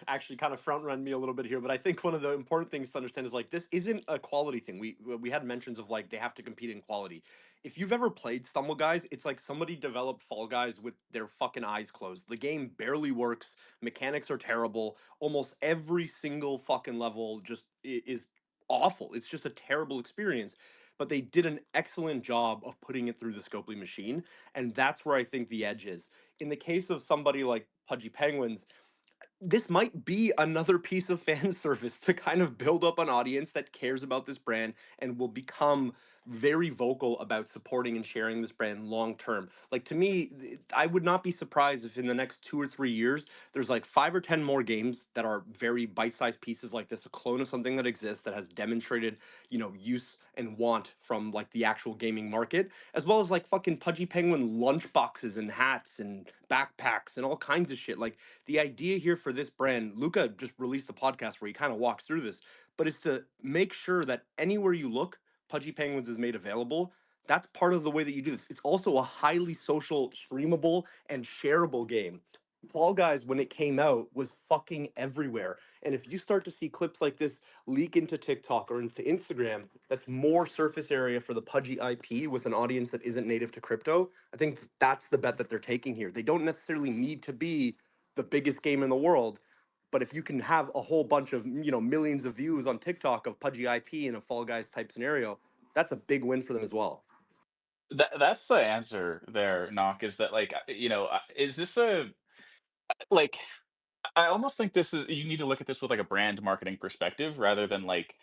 actually kind of front run me a little bit here, but I think one of the important things to understand is like this isn't a quality thing. We had mentions of like they have to compete in quality. If you've ever played Stumble Guys, it's like somebody developed Fall Guys with their fucking eyes closed. The game barely works. Mechanics are terrible. Almost every single fucking level just is awful. It's just a terrible experience. But they did an excellent job of putting it through the Scopely machine, and that's where I think the edge is. In the case of somebody like Pudgy Penguins, this might be another piece of fan service to kind of build up an audience that cares about this brand and will become very vocal about supporting and sharing this brand long term. Like to me, I would not be surprised if in the next 2 or 3 years there's like 5 or 10 more games that are very bite-sized pieces like this, a clone of something that exists that has demonstrated, use and want from like the actual gaming market, as well as like fucking Pudgy Penguin lunch boxes and hats and backpacks and all kinds of shit. Like the idea here for this brand, Luca just released a podcast where he kind of walks through this, but it's to make sure that anywhere you look, Pudgy Penguins is made available. That's part of the way that you do this. It's also a highly social, streamable, and shareable game. Fall Guys, when it came out, was fucking everywhere. And if you start to see clips like this leak into TikTok or into Instagram, that's more surface area for the Pudgy IP with an audience that isn't native to crypto. I think that's the bet that they're taking here. They don't necessarily need to be the biggest game in the world, but if you can have a whole bunch of millions of views on TikTok of Pudgy IP in a Fall Guys type scenario, that's a big win for them as well. That's the answer there, Knock. Is that like is this a like? I almost think this is you need to look at this with like a brand marketing perspective rather than like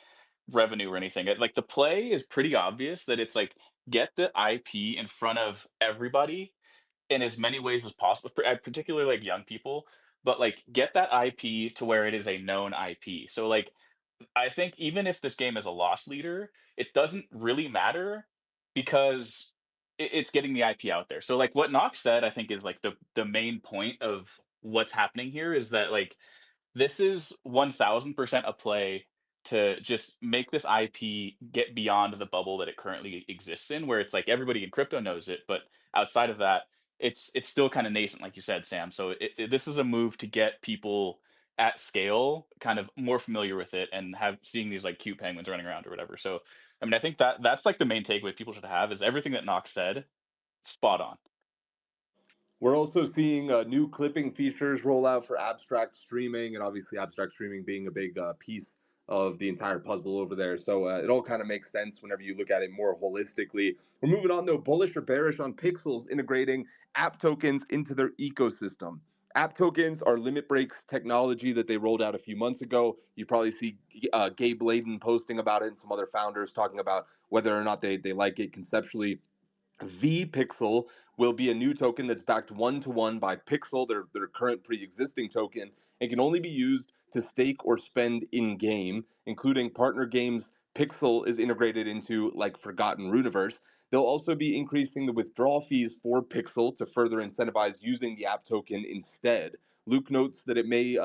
revenue or anything. Like the play is pretty obvious that it's like get the IP in front of everybody in as many ways as possible, particularly like young people, but like get that IP to where it is a known IP. So like I think even if this game is a loss leader, it doesn't really matter because it's getting the IP out there. So like what Knox said, I think is like the main point of what's happening here is that like this is 1000% a play to just make this IP get beyond the bubble that it currently exists in, where it's like everybody in crypto knows it, but outside of that, it's still kind of nascent, like you said, Sam. So this is a move to get people at scale kind of more familiar with it and have seeing these like cute penguins running around or whatever. So I mean, I think that's like the main takeaway people should have is everything that Knox said, spot on. We're also seeing new clipping features roll out for abstract streaming, and obviously, abstract streaming being a big piece of the entire puzzle over there. So it all kind of makes sense whenever you look at it more holistically. We're moving on, though, bullish or bearish on Pixels integrating app tokens into their ecosystem. App tokens are limit breaks technology that they rolled out a few months ago. You probably see Gabe Layden posting about it and some other founders talking about whether or not they like it conceptually. V Pixel will be a new token that's backed one-to-one by Pixel, their current pre-existing token, and can only be used to stake or spend in-game, including partner games. Pixel is integrated into like Forgotten Runiverse. They'll also be increasing the withdrawal fees for Pixel to further incentivize using the app token instead. Luke notes that it may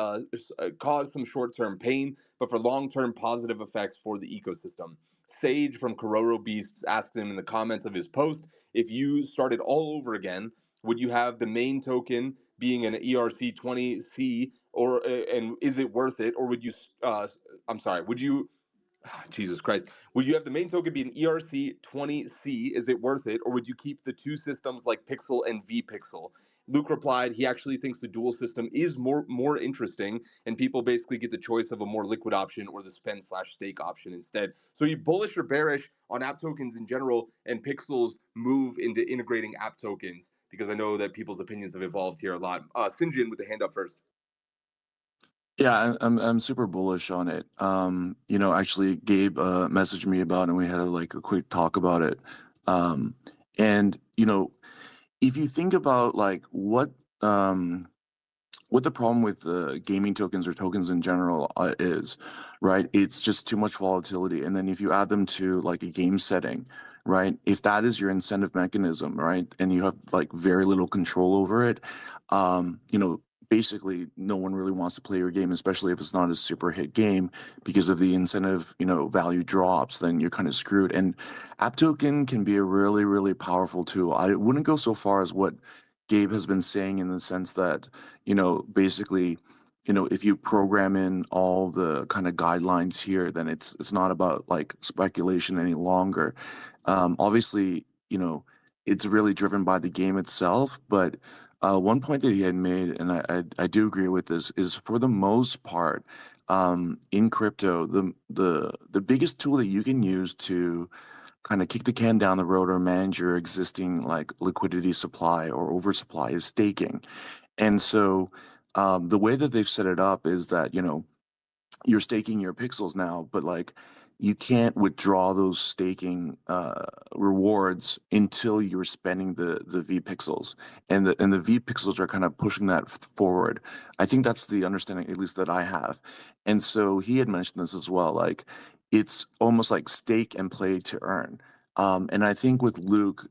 cause some short-term pain, but for long-term positive effects for the ecosystem. Sage from Kororo Beasts asked him in the comments of his post, if you started all over again, would you have the main token being an ERC20C, or and is it worth it, or would you? I'm sorry. Would you? Jesus Christ. Would you have the main token be an ERC20C? Is it worth it? Or would you keep the two systems like Pixel and vPixel? Luke replied he actually thinks the dual system is more interesting, and people basically get the choice of a more liquid option or the spend/stake option instead. So, are you bullish or bearish on app tokens in general and Pixel's move into integrating app tokens? Because I know that people's opinions have evolved here a lot. Sinjin with the hand up first. Yeah, I'm super bullish on it. Actually, Gabe messaged me about it, and we had a quick talk about it. Um, and if you think about what the problem with gaming tokens or tokens in general is, right? It's just too much volatility, and then if you add them to like a game setting, right? If that is your incentive mechanism, right, and you have like very little control over it, um, you know, basically no one really wants to play your game, especially if it's not a super hit game, because of the incentive, value drops, then you're kind of screwed. And app token can be a really, really powerful tool. I wouldn't go so far as what Gabe has been saying in the sense that, basically, if you program in all the kind of guidelines here, then it's not about like speculation any longer. Obviously, it's really driven by the game itself, but one point that he had made, and I do agree with this, is for the most part, in crypto, the biggest tool that you can use to kind of kick the can down the road or manage your existing like liquidity supply or oversupply is staking. And so the way that they've set it up is that, you're staking your pixels now, but like you can't withdraw those staking rewards until you're spending the V pixels, and the V pixels are kind of pushing that forward. I think that's the understanding, at least that I have. And so he had mentioned this as well, like it's almost like stake and play to earn. And I think with Luke,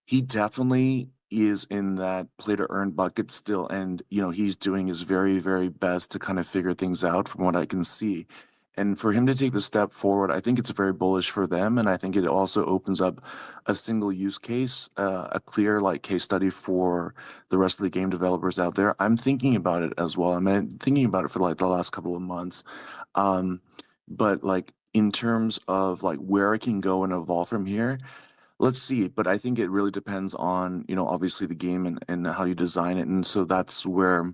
he definitely is in that play to earn bucket still, and he's doing his very, very best to kind of figure things out from what I can see. And for him to take the step forward, I think it's very bullish for them, and I think it also opens up a single use case, a clear like case study for the rest of the game developers out there. I'm thinking about it as well. I mean, thinking about it for like the last couple of months, but like in terms of like where it can go and evolve from here, let's see. But I think it really depends on, obviously the game and how you design it. And so that's where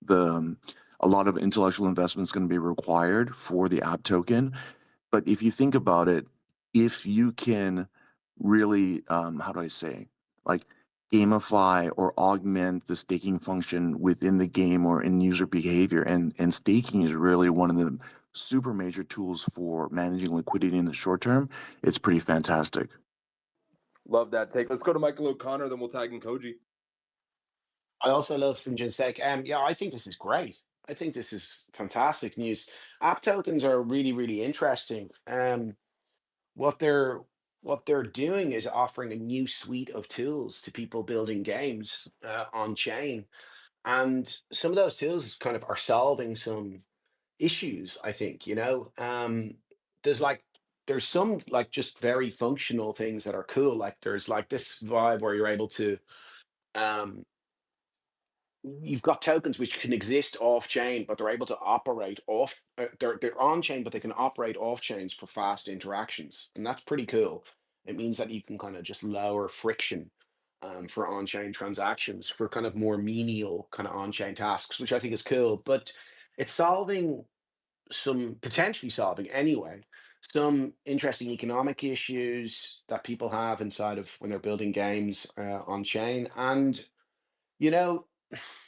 the a lot of intellectual investment is going to be required for the app token. But if you think about it, if you can really, how do I say, like gamify or augment the staking function within the game or in user behavior, and staking is really one of the super major tools for managing liquidity in the short term, it's pretty fantastic. Love that take. Let's go to Michael O'Connor, then we'll tag in Koji. I also love St. John's Sec. Yeah, I think this is great. I think this is fantastic news. App tokens are really, really interesting. What they're what they're doing is offering a new suite of tools to people building games on chain. And some of those tools kind of are solving some issues, I think, there's like there's some like just very functional things that are cool. Like there's like this vibe where you're able to um you've got tokens which can exist off chain, but they're able to operate off. They're on chain, but they can operate off chains for fast interactions, and that's pretty cool. It means that you can kind of just lower friction for on chain transactions for kind of more menial kind of on chain tasks, which I think is cool. But it's solving some potentially solving anyway some interesting economic issues that people have inside of when they're building games on chain. And you know,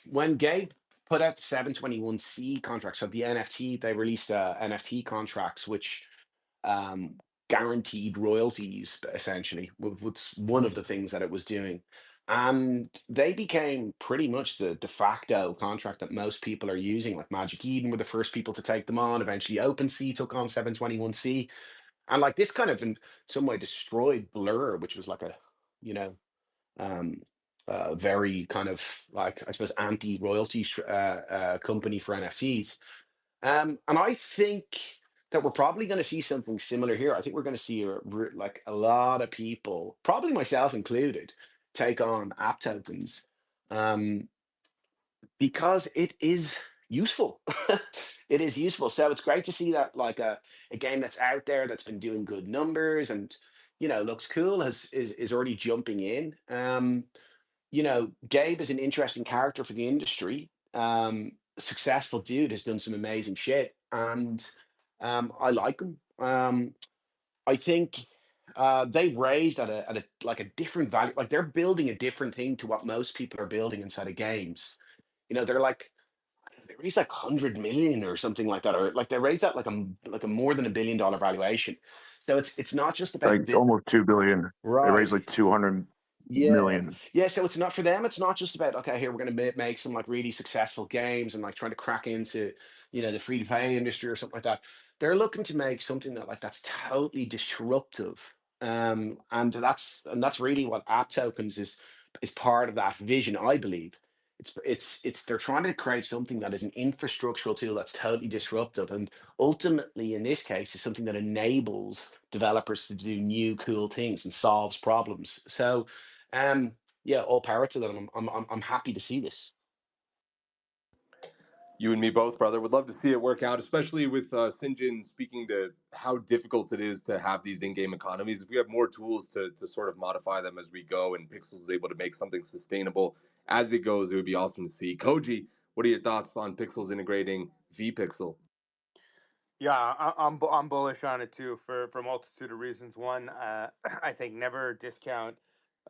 when Gabe put out the 721C contracts, so the NFT, they released NFT contracts, which um, guaranteed royalties, essentially, was one of the things that it was doing. And they became pretty much the de facto contract that most people are using. Like Magic Eden were the first people to take them on. Eventually, OpenSea took on 721C. And like this kind of in some way destroyed Blur, which was like a, you know, um, very kind of like I suppose anti-royalty company for NFTs. And I think that we're probably going to see something similar here. I think we're going to see like a lot of people, probably myself included, take on app tokens um, because it is useful. It is useful. So it's great to see that like a game that's out there that's been doing good numbers and looks cool is already jumping in. Gabe is an interesting character for the industry. Successful dude has done some amazing shit, and I like him. I think they raised at a like a different value. Like they're building a different thing to what most people are building inside of games. They're like they raised like 100 million or something like that, or like they raised that like a more than $1 billion valuation. So it's not just about Like almost 2 billion. They raised right. like 200 Yeah. million. Yeah. So it's not for them. It's not just about, okay, here, we're going to make some like really successful games and like trying to crack into, the free to play industry or something like that. They're looking to make something that's totally disruptive. And that's really what app tokens is part of that vision, I believe. They're trying to create something that is an infrastructural tool that's totally disruptive. And ultimately, in this case, is something that enables developers to do new cool things and solves problems. So, yeah, all power to them. I'm happy to see this. You and me both, brother. Would love to see it work out, especially with Sinjin speaking to how difficult it is to have these in-game economies. If we have more tools to sort of modify them as we go, and Pixels is able to make something sustainable as it goes, it would be awesome to see. Koji, what are your thoughts on Pixels integrating vPixel? Yeah, I'm bullish on it too for a multitude of reasons. One, I think never discount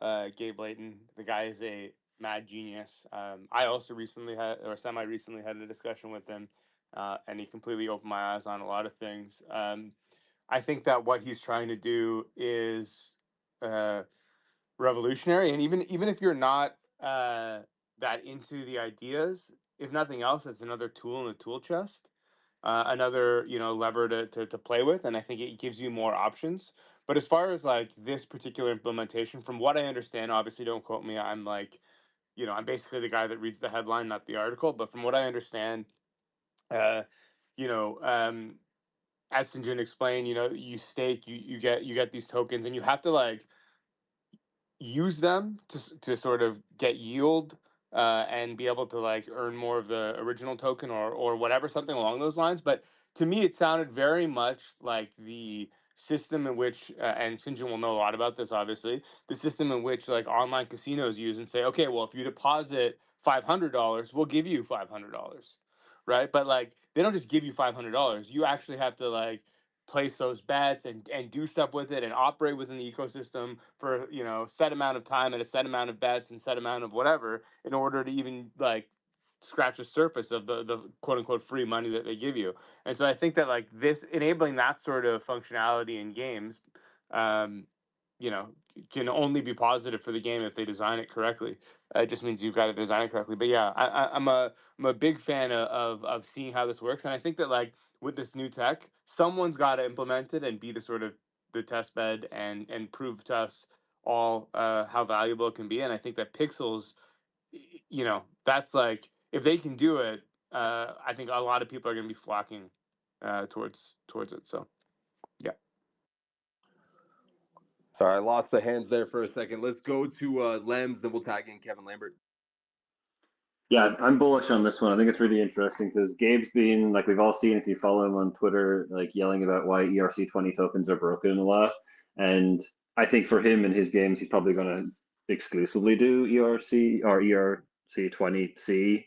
Gabe Layton. The guy is a mad genius. I also recently had, or semi recently had a discussion with him, and he completely opened my eyes on a lot of things. I think that what he's trying to do is revolutionary, and even if you're not that into the ideas, if nothing else, it's another tool in the tool chest, another lever to play with, and I think it gives you more options. But as far as like this particular implementation, from what I understand, obviously don't quote me, I'm like, I'm basically the guy that reads the headline, not the article. But from what I understand, uh, you know, um, as Sinjin explained, you stake, you get these tokens, and you have to like use them to sort of get yield, and be able to like earn more of the original token or whatever, something along those lines. But to me, it sounded very much like the system in which, and Sinjin will know a lot about this, obviously, the system in which like online casinos use and say, okay, well, if you deposit $500, we'll give you $500, right? But like they don't just give you $500. You actually have to like place those bets and do stuff with it and operate within the ecosystem for set amount of time and a set amount of bets and set amount of whatever in order to even like scratch the surface of the quote unquote free money that they give you. And so I think that like this enabling that sort of functionality in games, um you know can only be positive for the game if they design it correctly. It just means you've got to design it correctly. But yeah, I'm a big fan of seeing how this works, and I think that like with this new tech, someone's got to implement it and be the sort of the test bed and prove to us all how valuable it can be. And I think that Pixels, you know, that's like, if they can do it, I think a lot of people are going to be flocking towards it. So yeah. Sorry, I lost the hands there for a second. Let's go to Lems, then we'll tag in Kevin Lambert. Yeah, I'm bullish on this one. I think it's really interesting because Gabe's been, like we've all seen if you follow him on Twitter, like yelling about why ERC20 tokens are broken a lot. And I think for him and his games, he's probably going to exclusively do ERC or ERC20C,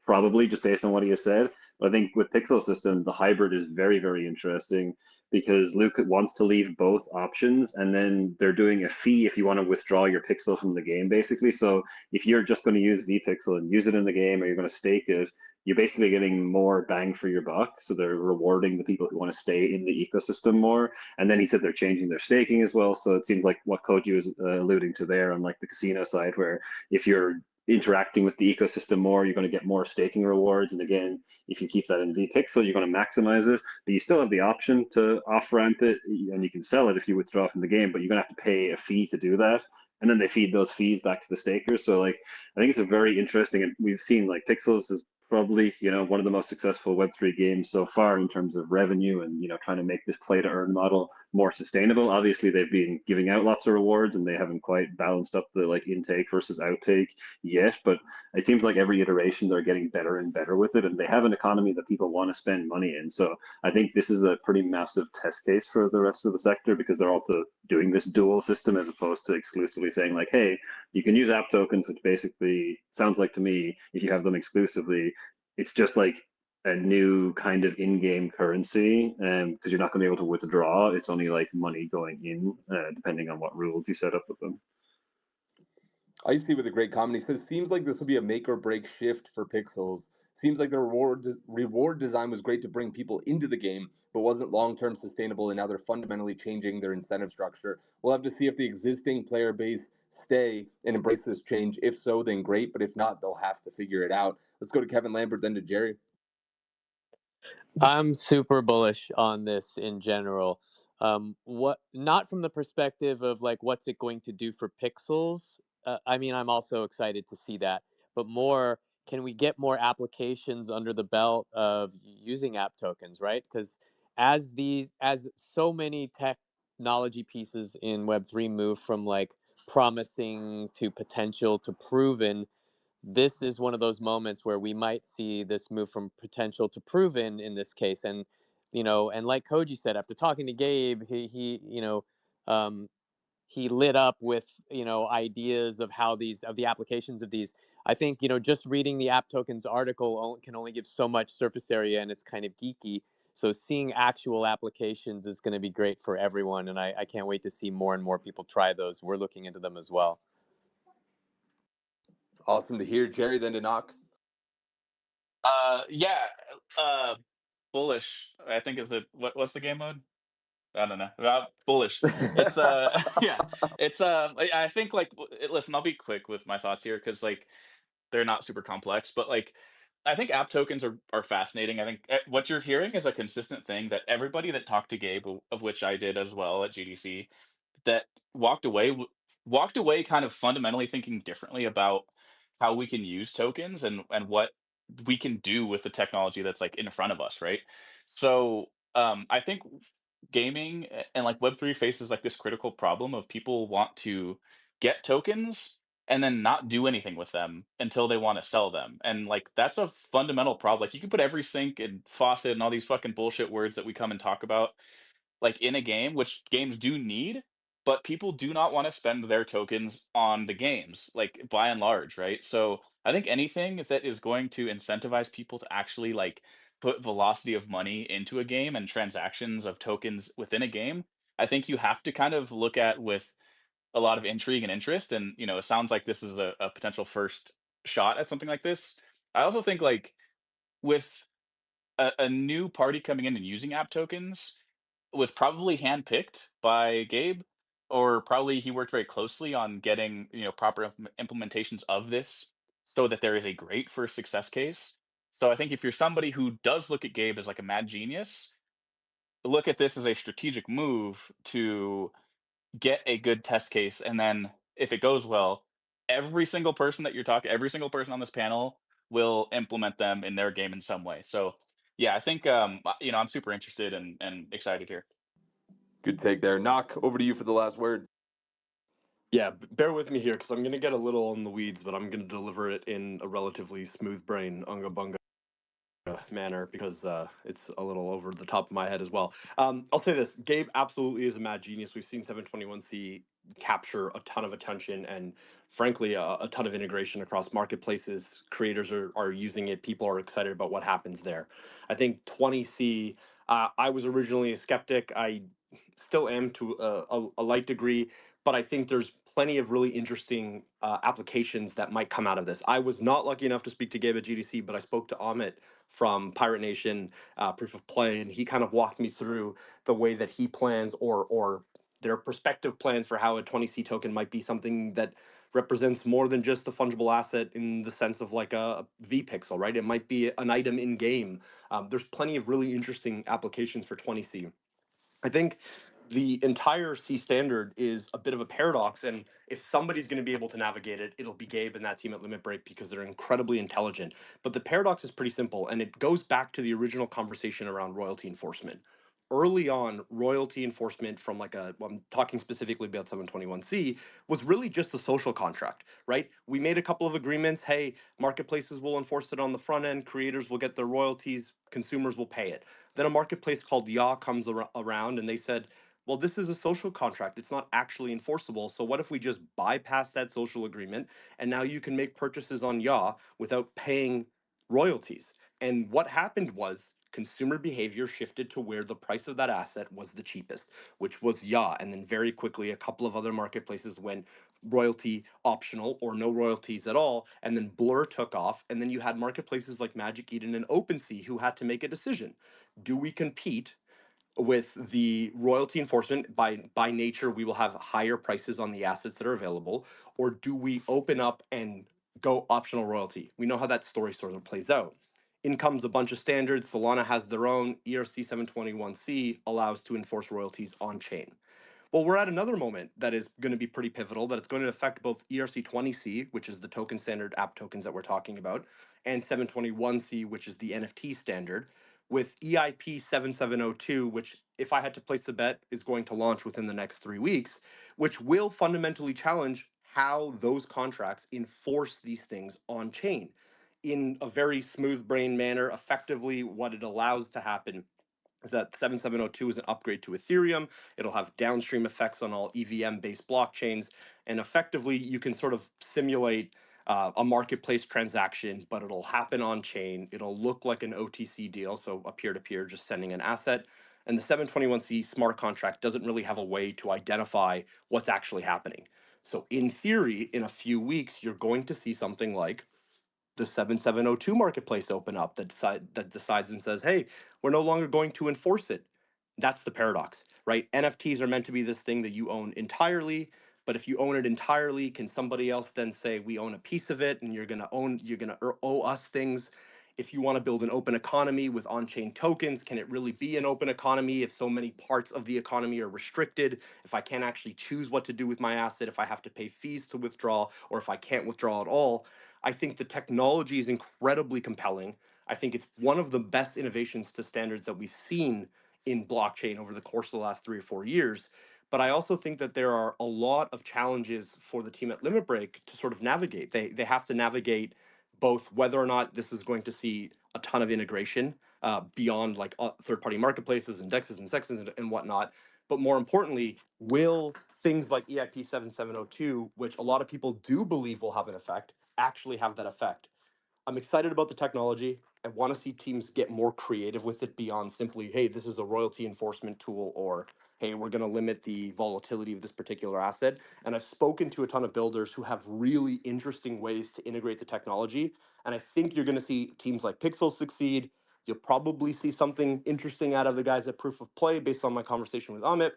probably just based on what he has said. But I think with Pixel System, the hybrid is very, very interesting because Luke wants to leave both options, and then they're doing a fee if you want to withdraw your pixel from the game, basically. So if you're just going to use vPixel and use it in the game, or you're going to stake it, you're basically getting more bang for your buck. So they're rewarding the people who want to stay in the ecosystem more. And then he said they're changing their staking as well. So it seems like what Koji was alluding to there on like the casino side, where if you're interacting with the ecosystem more, you're going to get more staking rewards. And again, if you keep that in vPixel, you're going to maximize it, but you still have the option to off ramp it, and you can sell it if you withdraw from the game, but you're going to have to pay a fee to do that. And then they feed those fees back to the stakers. So like, I think it's a very interesting, and we've seen like Pixels is probably, you know, one of the most successful Web3 games so far in terms of revenue and, you know, trying to make this play to earn model more sustainable. Obviously, they've been giving out lots of rewards and they haven't quite balanced up the like intake versus outtake yet, but it seems like every iteration they're getting better and better with it, and they have an economy that people want to spend money in. So I think this is a pretty massive test case for the rest of the sector because they're also doing this dual system as opposed to exclusively saying like, hey, you can use app tokens, which basically sounds like to me, if you have them exclusively, it's just like a new kind of in-game currency, because you're not going to be able to withdraw. It's only like money going in, depending on what rules you set up with them. I see with a great comment. He says, seems like this will be a make or break shift for Pixels. Seems like the reward design was great to bring people into the game, but wasn't long term sustainable, and now they're fundamentally changing their incentive structure. We'll have to see if the existing player base stay and embrace this change. If so, then great, but if not, they'll have to figure it out. Let's go to Kevin Lambert, then to Jerry. I'm super bullish on this in general. What not from the perspective of like what's it going to do for pixels. I mean, I'm also excited to see that, but more, can we get more applications under the belt of using app tokens, right? Because as so many technology pieces in Web3 move from like promising to potential to proven, this is one of those moments where we might see this move from potential to proven in this case. And and like Koji said, after talking to Gabe, um, he lit up with ideas of how these of the applications of these. I think just reading the app tokens article can only give so much surface area, and it's kind of geeky. So seeing actual applications is going to be great for everyone, and I can't wait to see more and more people try those. We're looking into them as well. Awesome to hear, Jerry. Then to knock. Yeah, bullish. I think is the what's the game mode? I don't know. Bullish. It's yeah. It's I think like listen, I'll be quick with my thoughts here because like they're not super complex, but like I think app tokens are fascinating. I think what you're hearing is a consistent thing that everybody that talked to Gabe, of which I did as well at GDC, that walked away walked away kind of fundamentally thinking differently about how we can use tokens and what we can do with the technology that's like in front of us, right? So I think gaming and like Web3 faces like this critical problem of people want to get tokens and then not do anything with them until they want to sell them. And like that's a fundamental problem. Like you can put every sink and faucet and all these fucking bullshit words that we come and talk about like in a game, which games do need, but people do not want to spend their tokens on the games, like by and large, right? So I think anything that is going to incentivize people to actually like put velocity of money into a game and transactions of tokens within a game, I think you have to kind of look at with a lot of intrigue and interest. And it sounds like this is a potential first shot at something like this. I also think like with a new party coming in and using app tokens was probably handpicked by Gabe, or probably he worked very closely on getting proper implementations of this so that there is a great first success case. So I think if you're somebody who does look at Gabe as like a mad genius, look at this as a strategic move to get a good test case, and then if it goes well, every single person that you're talking, every single person on this panel will implement them in their game in some way. So yeah, I think I'm super interested and excited here. Good take there. Knock, over to you for the last word. Yeah, bear with me here because I'm going to get a little in the weeds, but I'm going to deliver it in a relatively smooth brain, unga bunga manner because it's a little over the top of my head as well. I'll say this: Gabe absolutely is a mad genius. We've seen 721C capture a ton of attention and, frankly, a ton of integration across marketplaces. Creators are using it. People are excited about what happens there. I think 20C. I was originally a skeptic. I still am to a light degree, but I think there's plenty of really interesting applications that might come out of this. I was not lucky enough to speak to Gabe at GDC, but I spoke to Amit from Pirate Nation Proof of Play, and he kind of walked me through the way that he plans or their perspective plans for how a 20C token might be something that represents more than just a fungible asset in the sense of like a V pixel, right? It might be an item in game. There's plenty of really interesting applications for 20C. I think the entire C standard is a bit of a paradox, and if somebody's going to be able to navigate it, it'll be Gabe and that team at Limit Break because they're incredibly intelligent. But the paradox is pretty simple, and it goes back to the original conversation around royalty enforcement. Early on, royalty enforcement from I'm talking specifically about 721C, was really just a social contract, right? We made a couple of agreements. Hey, marketplaces will enforce it on the front end, creators will get their royalties, consumers will pay it. Then a marketplace called Yaw comes around and they said, well, this is a social contract. It's not actually enforceable. So what if we just bypass that social agreement and now you can make purchases on Yaw without paying royalties? And what happened was consumer behavior shifted to where the price of that asset was the cheapest, which was Yaw. And then very quickly, a couple of other marketplaces went royalty optional or no royalties at all. And then Blur took off. And then you had marketplaces like Magic Eden and OpenSea who had to make a decision. Do we compete with the royalty enforcement? By nature, we will have higher prices on the assets that are available, or do we open up and go optional royalty? We know how that story sort of plays out. In comes a bunch of standards. Solana has their own. ERC 721C allows to enforce royalties on chain. Well, we're at another moment that is going to be pretty pivotal, that it's going to affect both ERC20C, which is the token standard app tokens that we're talking about, and 721C, which is the NFT standard, with EIP 7702, which, if I had to place a bet, is going to launch within the next 3 weeks, which will fundamentally challenge how those contracts enforce these things on chain in a very smooth brain manner. Effectively, what it allows to happen is that 7702 is an upgrade to Ethereum. It'll have downstream effects on all EVM-based blockchains, and effectively you can sort of simulate a marketplace transaction, but it'll happen on chain. It'll look like an OTC deal, so a peer-to-peer just sending an asset. And the 721C smart contract doesn't really have a way to identify what's actually happening. So in theory, in a few weeks, you're going to see something like the 7702 marketplace open up that decides and says, hey, we're no longer going to enforce it. That's the paradox, right? NFTs are meant to be this thing that you own entirely, but if you own it entirely, can somebody else then say we own a piece of it and you're going to owe us things? If you want to build an open economy with on-chain tokens, can it really be an open economy if so many parts of the economy are restricted? If I can't actually choose what to do with my asset, if I have to pay fees to withdraw, or if I can't withdraw at all? I think the technology is incredibly compelling. I think it's one of the best innovations to standards that we've seen in blockchain over the course of the last 3 or 4 years. But I also think that there are a lot of challenges for the team at Limit Break to sort of navigate. They have to navigate both whether or not this is going to see a ton of integration beyond like third-party marketplaces, indexes, and sexes and whatnot. But more importantly, will things like EIP 7702, which a lot of people do believe will have an effect, actually have that effect? I'm excited about the technology. I want to see teams get more creative with it beyond simply, hey, this is a royalty enforcement tool, or hey, we're going to limit the volatility of this particular asset. And I've spoken to a ton of builders who have really interesting ways to integrate the technology. And I think you're going to see teams like Pixel succeed. You'll probably see something interesting out of the guys at Proof of Play based on my conversation with Amit.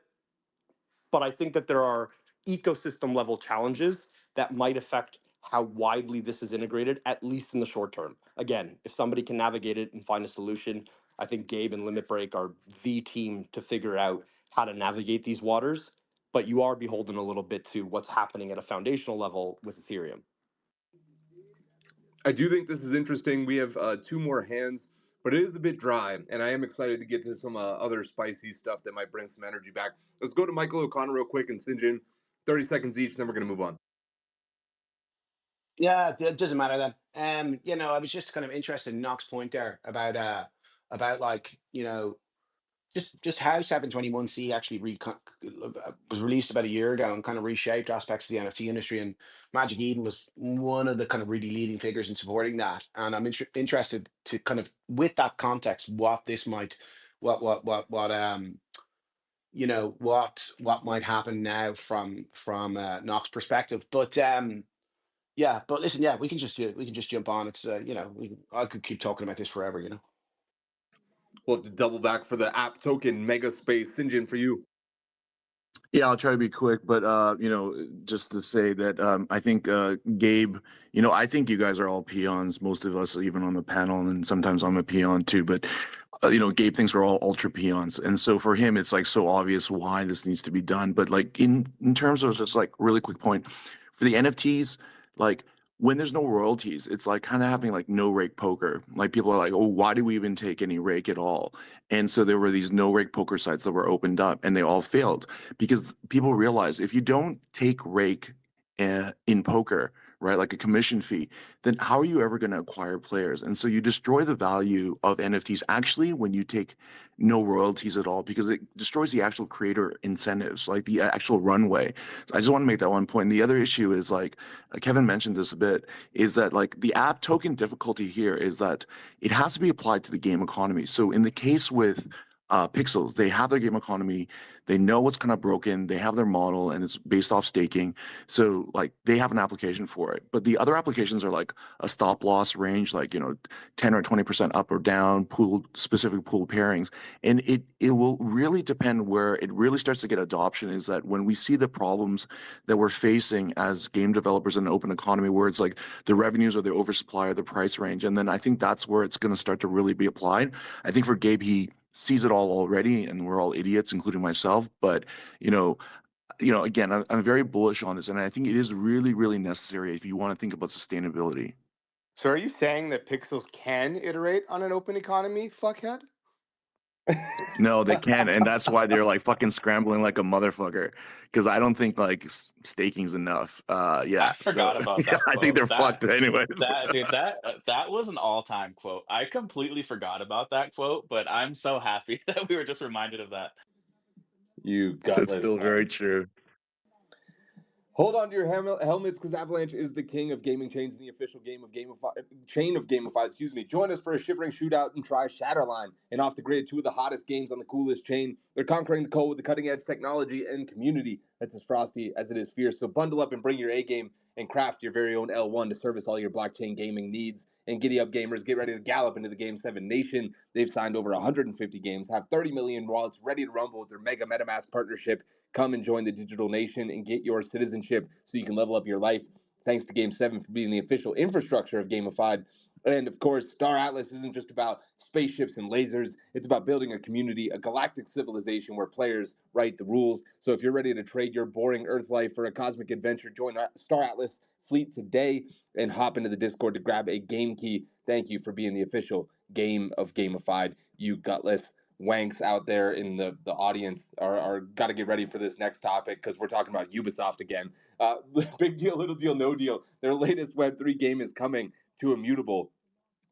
But I think that there are ecosystem level challenges that might affect how widely this is integrated, at least in the short term. Again, if somebody can navigate it and find a solution, I think Gabe and Limit Break are the team to figure out how to navigate these waters. But you are beholden a little bit to what's happening at a foundational level with Ethereum. I do think this is interesting. We have 2 more hands, but it is a bit dry, and I am excited to get to some other spicy stuff that might bring some energy back. Let's go to Michael O'Connor real quick and Sinjin, 30 seconds each, then we're going to move on. Yeah, it doesn't matter then. You know, I was just kind of interested in Knox's point there about like, you know, just how 721C actually was released about a year ago and kind of reshaped aspects of the NFT industry. And Magic Eden was one of the kind of really leading figures in supporting that. And I'm interested to kind of, with that context, what this might, you know, what might happen now from Knox's perspective. But yeah, but listen, yeah, we can just jump on. It's you know, I could keep talking about this forever, you know. We'll have to double back for the app token mega space. Sinjin, for you. Yeah, I'll try to be quick, but you know, just to say that I think Gabe, you know, I think you guys are all peons. Most of us, even on the panel, and sometimes I'm a peon too. But you know, Gabe thinks we're all ultra peons, and so for him, it's like so obvious why this needs to be done. But like in terms of just like really quick point for the NFTs, like when there's no royalties, it's like kind of having like no rake poker. Like people are like, oh, why do we even take any rake at all? And so there were these no rake poker sites that were opened up, and they all failed because people realize if you don't take rake in poker, right, like a commission fee, then how are you ever going to acquire players? And so you destroy the value of NFTs actually when you take no royalties at all, because it destroys the actual creator incentives, like the actual runway. So I just want to make that one point. And the other issue is like Kevin mentioned this a bit, is that like the app token difficulty here is that it has to be applied to the game economy. So in the case with Pixels, they have their game economy, they know what's kind of broken, they have their model, and it's based off staking. So like they have an application for it. But the other applications are like a stop loss range, like, you know, 10 or 20% up or down, specific pool pairings. And it will really depend where it really starts to get adoption, is that when we see the problems that we're facing as game developers in an open economy, where it's like the revenues or the oversupply or the price range. And then I think that's where it's going to start to really be applied. I think for Gabe, he sees it all already, and we're all idiots, including myself. But you know, again, I'm very bullish on this, and I think it is really, really necessary if you want to think about sustainability. So are you saying that Pixels can iterate on an open economy, fuckhead? No, they can't, and that's why they're like fucking scrambling like a motherfucker. Because I don't think like staking's enough. Yeah, I forgot about yeah, that I think quote. they're fucked anyways. That was an all-time quote. I completely forgot about that quote, but I'm so happy that we were just reminded of that. You That's gutless. still very true. Hold on to your helmets, because Avalanche is the king of gaming chains and the official chain of Gamify. Excuse me. Join us for a shivering shootout and try Shatterline. And off the grid, 2 of the hottest games on the coolest chain. They're conquering the cold with the cutting edge technology and community that's as frosty as it is fierce. So bundle up and bring your A game and craft your very own L1 to service all your blockchain gaming needs. And giddy up, gamers, get ready to gallop into the Game 7 nation. They've signed over 150 games, have 30 million wallets ready to rumble with their mega MetaMask partnership. Come and join the digital nation and get your citizenship so you can level up your life. Thanks to Game 7 for being the official infrastructure of Gamified. And of course, Star Atlas isn't just about spaceships and lasers. It's about building a community, a galactic civilization where players write the rules. So if you're ready to trade your boring Earth life for a cosmic adventure, join Star Atlas fleet today and hop into the Discord to grab a game key. Thank you for being the official game of Gamified, you gutless wanks out there in the audience are got to get ready for this next topic, because we're talking about Ubisoft again. Big deal, little deal, no deal. Their latest Web3 game is coming to Immutable.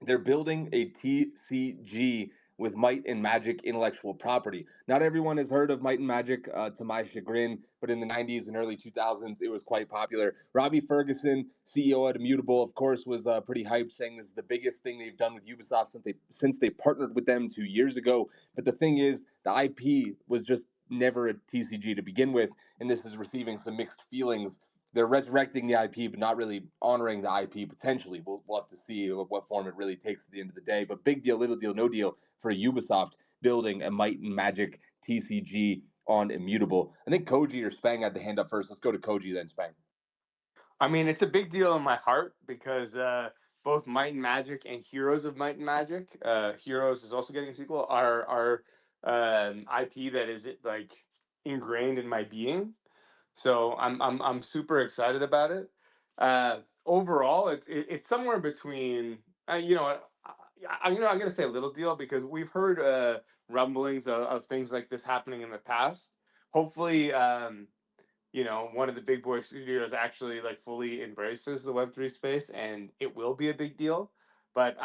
They're building a TCG with Might and Magic intellectual property. Not everyone has heard of Might and Magic, to my chagrin, but in the 90s and early 2000s, it was quite popular. Robbie Ferguson, CEO at Immutable, of course, was pretty hyped, saying this is the biggest thing they've done with Ubisoft since they partnered with them 2 years ago. But the thing is, the IP was just never a TCG to begin with, and this is receiving some mixed feelings. They're resurrecting the IP, but not really honoring the IP potentially. We'll have to see what form it really takes at the end of the day. But big deal, little deal, no deal for Ubisoft building a Might and Magic TCG on Immutable. I think Koji or Spang had the hand up first. Let's go to Koji, then Spang. I mean, it's a big deal in my heart because both Might and Magic and Heroes of Might and Magic. Heroes is also getting a sequel. Are IP that is like ingrained in my being. So I'm super excited about it. Overall, it's somewhere between you know what, I'm gonna say a little deal because we've heard rumblings of things like this happening in the past. Hopefully, one of the big boy studios actually like fully embraces the Web3 space, and it will be a big deal. But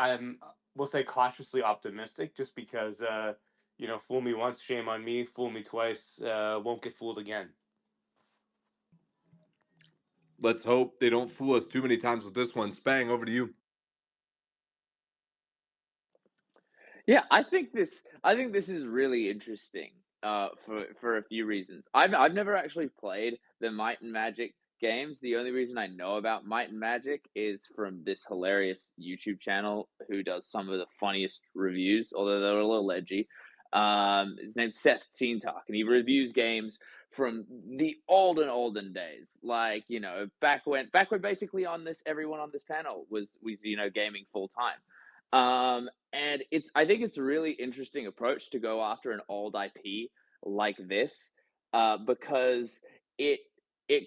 we'll say cautiously optimistic, just because fool me once, shame on me. Fool me twice, won't get fooled again. Let's hope they don't fool us too many times with this one. Spang, over to you. Yeah, I think this is really interesting for a few reasons. I've never actually played the Might and Magic games. The only reason I know about Might and Magic is from this hilarious YouTube channel who does some of the funniest reviews, although they're a little edgy. His name's Seth Teen Talk, and he reviews games from the olden days, like back when basically everyone on this panel was gaming full time. And I think it's a really interesting approach to go after an old IP like this, because it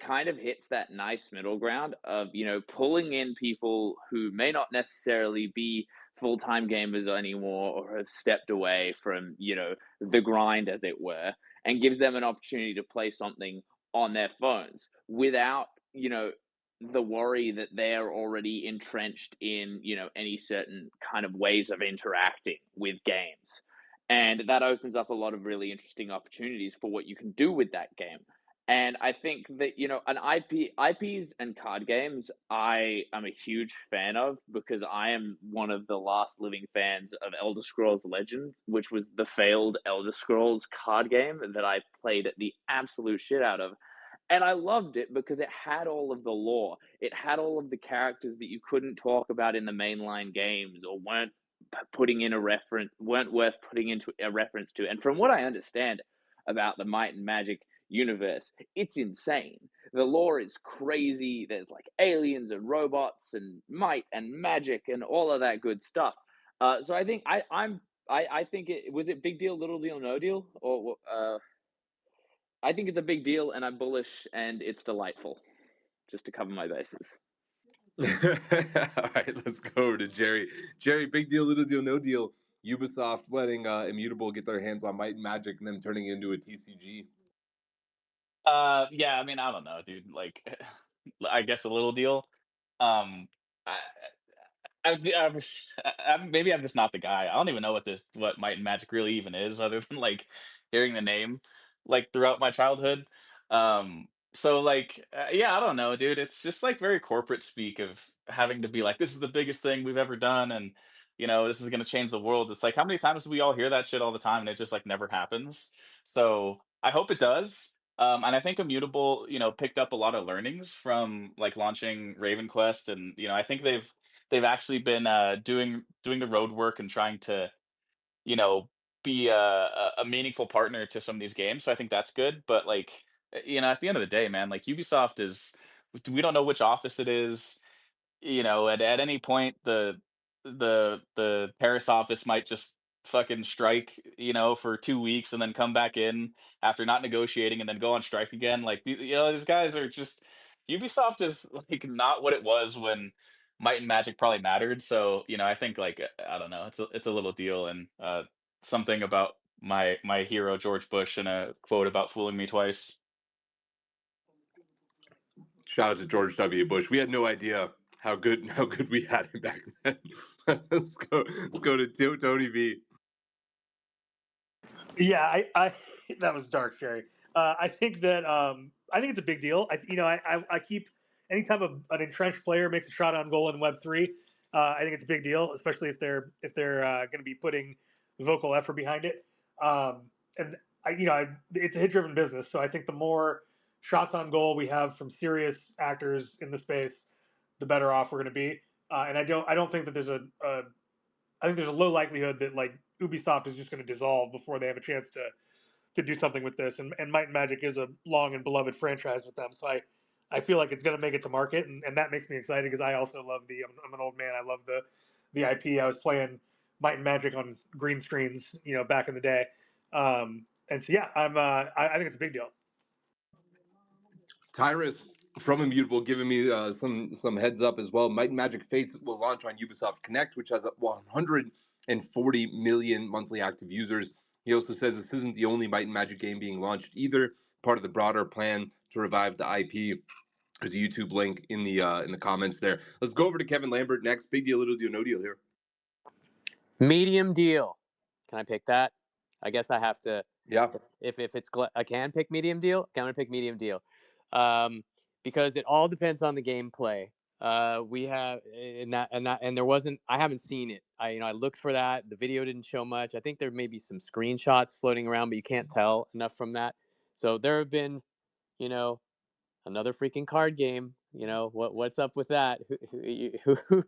kind of hits that nice middle ground of pulling in people who may not necessarily be full-time gamers anymore or have stepped away from the grind, as it were, and gives them an opportunity to play something on their phones without the worry that they're already entrenched in any certain kind of ways of interacting with games. And that opens up a lot of really interesting opportunities for what you can do with that game. And I think that an IPs and card games I am a huge fan of, because I am one of the last living fans of Elder Scrolls Legends, which was the failed Elder Scrolls card game that I played the absolute shit out of. And I loved it because it had all of the lore. It had all of the characters that you couldn't talk about in the mainline games, or weren't worth putting into a reference to. And from what I understand about the Might and Magic universe, it's insane. The lore is crazy. There's like aliens and robots and might and magic and all of that good stuff. So I think I think was it big deal, little deal, no deal, or I think it's a big deal, and I'm bullish, and it's delightful. Just to cover my bases. All right, let's go over to Jerry. Jerry, big deal, little deal, no deal. Ubisoft letting Immutable get their hands on Might and Magic and then turning it into a TCG. Yeah, I mean, I don't know, dude. Like, I guess a little deal. Um, I, maybe I'm just not the guy. I don't even know what Might and Magic really even is, other than like hearing the name like throughout my childhood. So like, yeah, I don't know, dude. It's just like very corporate speak of having to be like, this is the biggest thing we've ever done, and this is gonna change the world. It's like, how many times do we all hear that shit all the time, and it just like never happens. So I hope it does. And I think Immutable, picked up a lot of learnings from like launching Raven Quest, and I think they've actually been doing the road work and trying to you know be a meaningful partner to some of these games. So I think that's good. But like at the end of the day, man, like Ubisoft is, we don't know which office it is. At any point the Paris office might just fucking strike, for 2 weeks and then come back in after not negotiating and then go on strike again. Like these guys are just, Ubisoft is like not what it was when Might and Magic probably mattered. So I think like I don't know, it's a little deal, and something about my hero George Bush and a quote about fooling me twice. Shout out to George W. Bush. We had no idea how good we had him back then. Let's go to Tony V. Yeah, I that was dark, Sherry. I think that I think it's a big deal. I keep anytime an entrenched player makes a shot on goal in Web3, I think it's a big deal, especially if they're going to be putting vocal effort behind it. And it's a hit driven business, so I think the more shots on goal we have from serious actors in the space, the better off we're going to be. And I don't think that there's I think there's a low likelihood that like Ubisoft is just going to dissolve before they have a chance to do something with this. And Might and Magic is a long and beloved franchise with them, so I feel like it's going to make it to market, and that makes me excited because I also love I'm an old man. I love the IP. I was playing Might and Magic on green screens, back in the day. And so yeah, I think it's a big deal. Tyrus from Immutable giving me some heads up as well. Might and Magic Fates will launch on Ubisoft Connect, which has 140 million monthly active users. He also says this isn't the only Might and Magic game being launched either. Part of the broader plan to revive the IP. There's a YouTube link in the comments there. Let's go over to Kevin Lambert next. Big deal, little deal, no deal here. Medium deal. Can I pick that? I guess I have to. Yeah. If it's I can pick medium deal. I'm gonna pick medium deal, because it all depends on the gameplay. We have and there wasn't. I haven't seen it. I looked for that. The video didn't show much. I think there may be some screenshots floating around, but you can't tell enough from that. So there have been, another freaking card game. What's up with that?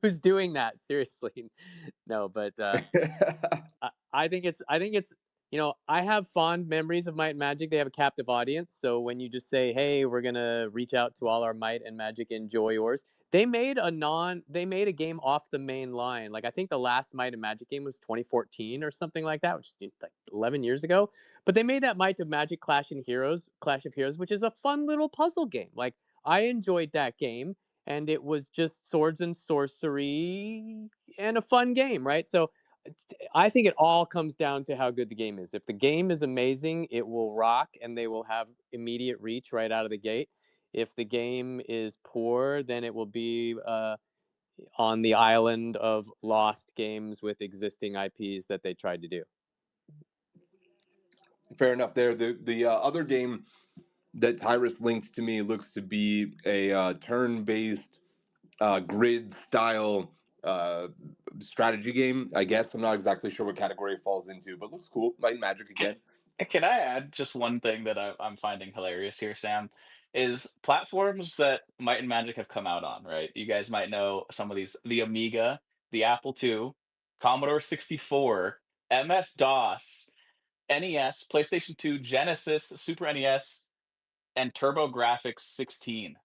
Who's doing that? Seriously, no. But I think it's I have fond memories of Might and Magic. They have a captive audience. So when you just say, "Hey, we're gonna reach out to all our Might and Magic enjoyers," they made a game off the main line. Like I think the last Might and Magic game was 2014 or something like that, which is like 11 years ago. But they made that Might of Magic Clash of Heroes, which is a fun little puzzle game. Like I enjoyed that game, and it was just swords and sorcery and a fun game, right? So I think it all comes down to how good the game is. If the game is amazing, it will rock and they will have immediate reach right out of the gate. If the game is poor, then it will be on the island of lost games with existing IPs that they tried to do. Fair enough there. The other game that Tyrus linked to me looks to be a turn-based grid style strategy game. I guess I'm not exactly sure what category it falls into, but looks cool. Might and Magic again. Can I add just one thing that I'm finding hilarious here, Sam? Is platforms that Might and Magic have come out on, right? You guys might know some of these: the Amiga, the Apple II, Commodore 64, MS DOS, NES, PlayStation 2, Genesis, Super NES, and TurboGrafx 16.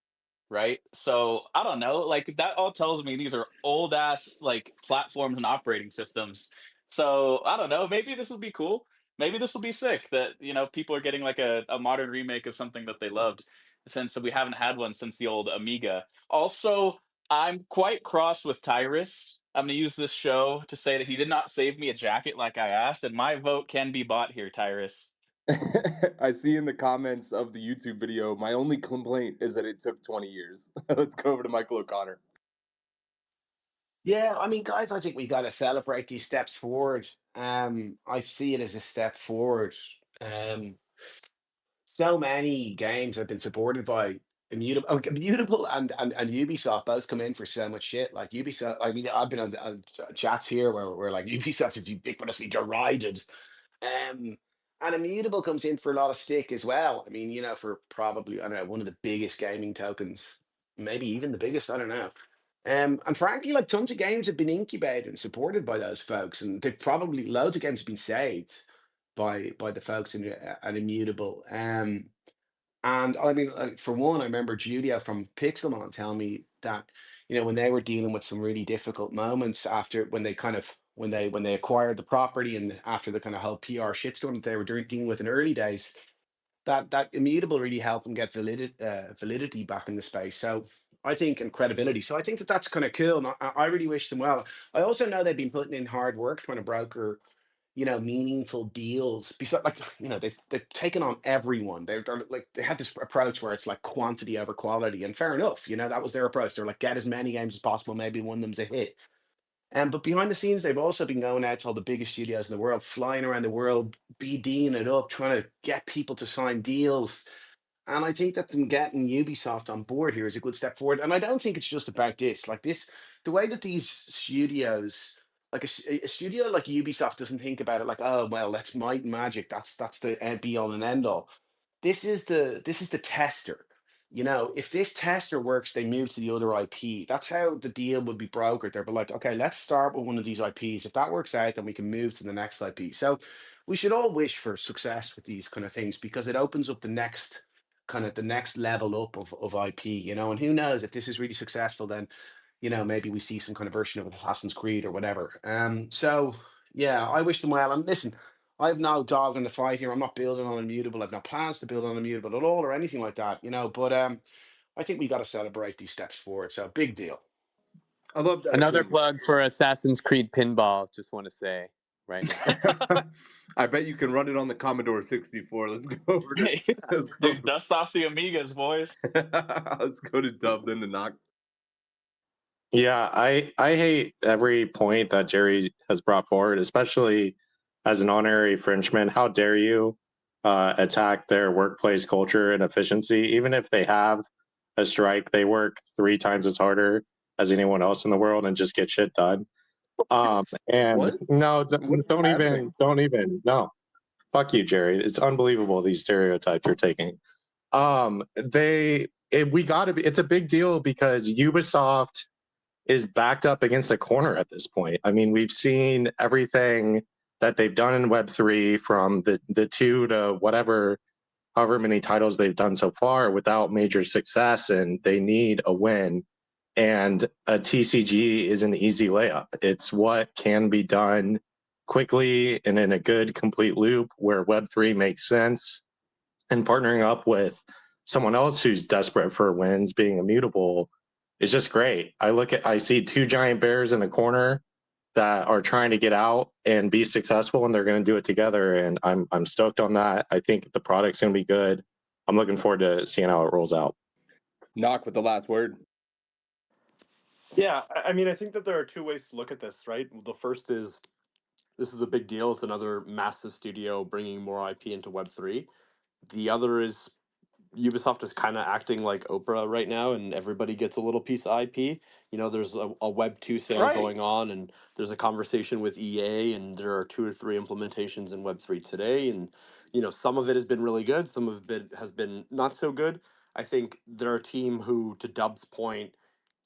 Right? So I don't know. Like that all tells me these are old ass like platforms and operating systems. So I don't know. Maybe this will be cool. Maybe this will be sick that people are getting like a modern remake of something that they loved, since we haven't had one since the old Amiga. Also, I'm quite cross with Tyrus. I'm gonna use this show to say that he did not save me a jacket like I asked, and my vote can be bought here, Tyrus. I see in the comments of the YouTube video, my only complaint is that it took 20 years. Let's go over to Michael O'Connor. Yeah, I mean, guys, I think we got to celebrate these steps forward. I see it as a step forward. Um, so many games have been supported by Immutable and Ubisoft both come in for so much shit. Like Ubisoft, I mean, I've been on chats here where like Ubisoft is ubiquitously derided. And Immutable comes in for a lot of stick as well. I mean, for probably, I don't know, one of the biggest gaming tokens, maybe even the biggest, I don't know. And frankly, like tons of games have been incubated and supported by those folks, and they've probably loads of games have been saved by the folks at Immutable. And I mean, for one, I remember Julia from Pixelmon telling me that when they were dealing with some really difficult moments after when they acquired the property and after the kind of whole PR shitstorm that they were dealing with in early days, that Immutable really helped them get validity back in the space. So I think, and credibility. So I think that's kind of cool. And I really wish them well. I also know they've been putting in hard work trying to broker meaningful deals. Besides, like, they've taken on everyone. They're like, they had this approach where it's like quantity over quality, and fair enough. That was their approach. They're like, get as many games as possible. Maybe one of them's a hit. But behind the scenes, they've also been going out to all the biggest studios in the world, flying around the world, BDing it up, trying to get people to sign deals. And I think that them getting Ubisoft on board here is a good step forward. And I don't think it's just about this. Like this, the way that these studios, like a studio like Ubisoft, doesn't think about it like, oh well, that's Might and Magic. That's the be all and end all. This is the tester. If this tester works, they move to the other IP. That's how the deal would be brokered. They'll be like, okay, let's start with one of these IPs. If that works out, then we can move to the next IP. So we should all wish for success with these kind of things because it opens up the next kind of the next level up of IP, you know, and who knows if this is really successful, then, you know, maybe we see some kind of version of Assassin's Creed or whatever. So yeah, I wish them well. And listen, I have no dog in the fight here. I'm not building on Immutable. I've no plans to build on Immutable at all or anything like that, you know. But I think we got to celebrate these steps forward. So big deal. I love that. Another plug for Assassin's Creed Pinball. Just want to say right now. I bet you can run it on the Commodore 64. Let's go over to Dude, dust off the Amigas, boys. let's go to Dublin to knock. Yeah, I hate every point that Jerry has brought forward, especially as an honorary Frenchman. How dare you attack their workplace culture and efficiency? Even if they have a strike, they work 3 times as harder as anyone else in the world and just get shit done. And What? no, What don't even, no. Fuck you, Jerry. It's unbelievable these stereotypes you're taking. It's a big deal because Ubisoft is backed up against a corner at this point. I mean, we've seen everything that they've done in Web3 from the 2 to however many titles they've done so far without major success, and they need a win. And a TCG is an easy layup. It's what can be done quickly and in a good complete loop where Web3 makes sense. And partnering up with someone else who's desperate for wins, being Immutable, is just great. I see 2 giant bears in a corner that are trying to get out and be successful, and they're going to do it together. And I'm stoked on that. I think the product's going to be good. I'm looking forward to seeing how it rolls out. Knock with the last word. Yeah, I mean, I think that there are 2 ways to look at this, right? The first is this is a big deal. It's another massive studio bringing more IP into Web3. The other is Ubisoft is kind of acting like Oprah right now, and everybody gets a little piece of IP. You know, there's a Web2 sale Right. going on, and there's a conversation with EA, and there are 2 or 3 implementations in Web3 today. And, you know, some of it has been really good, some of it has been not so good. I think they're a team who, to Dub's point,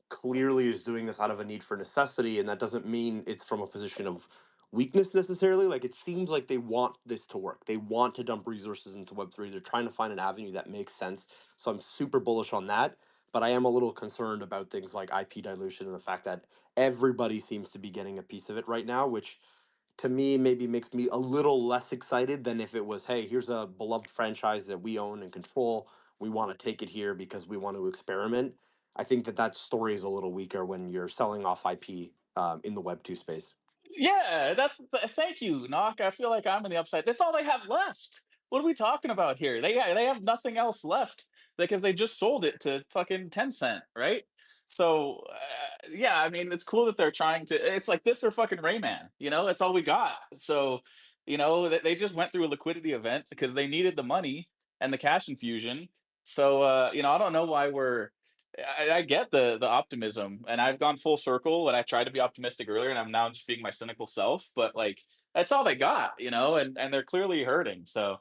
clearly is doing this out of a need for necessity, and that doesn't mean it's from a position of weakness necessarily. Like, it seems like they want this to work. They want to dump resources into Web3. They're trying to find an avenue that makes sense. So I'm super bullish on that. But I am a little concerned about things like IP dilution and the fact that everybody seems to be getting a piece of it right now, which to me maybe makes me a little less excited than if it was, hey, here's a beloved franchise that we own and control. We want to take it here because we want to experiment. I think that story is a little weaker when you're selling off IP in the Web2 space. Yeah, thank you, Knock. I feel like I'm in the upside. That's all they have left. What are we talking about here? They have nothing else left because they just sold it to fucking Tencent, right? So yeah, I mean, it's cool that they're trying to. It's like this or fucking Rayman, you know. That's all we got. So you know, they just went through a liquidity event because they needed the money and the cash infusion. So you know, I don't know why I get the optimism, and I've gone full circle. And I tried to be optimistic earlier, and I'm now just being my cynical self. But like, that's all they got, you know, and they're clearly hurting. So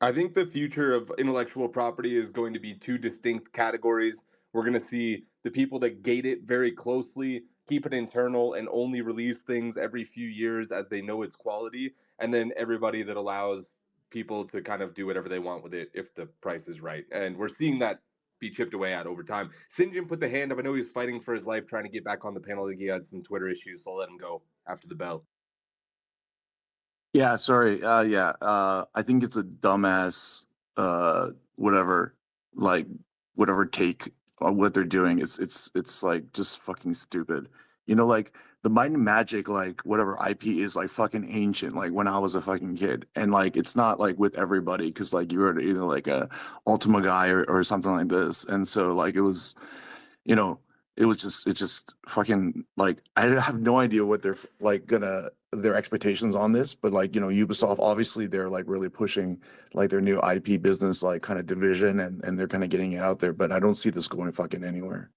I think the future of intellectual property is going to be 2 distinct categories. We're going to see the people that gate it very closely, keep it internal, and only release things every few years as they know its quality. And then everybody that allows people to kind of do whatever they want with it if the price is right. And we're seeing that be chipped away at over time. Sinjin put the hand up. I know he was fighting for his life trying to get back on the panel. I think he had some Twitter issues, so I'll let him go after the bell. Yeah, sorry. I think it's a dumbass whatever take on what they're doing. It's like just fucking stupid. You know, like the Might and Magic, like whatever IP is like fucking ancient, like when I was a fucking kid. And like it's not like with everybody because like you were either like a Ultima guy or something like this. And so like it was, you know, it's just fucking like I have no idea what they're like their expectations on this, but like, you know, Ubisoft obviously they're like really pushing like their new IP business like kind of division and they're kind of getting it out there, but I don't see this going fucking anywhere.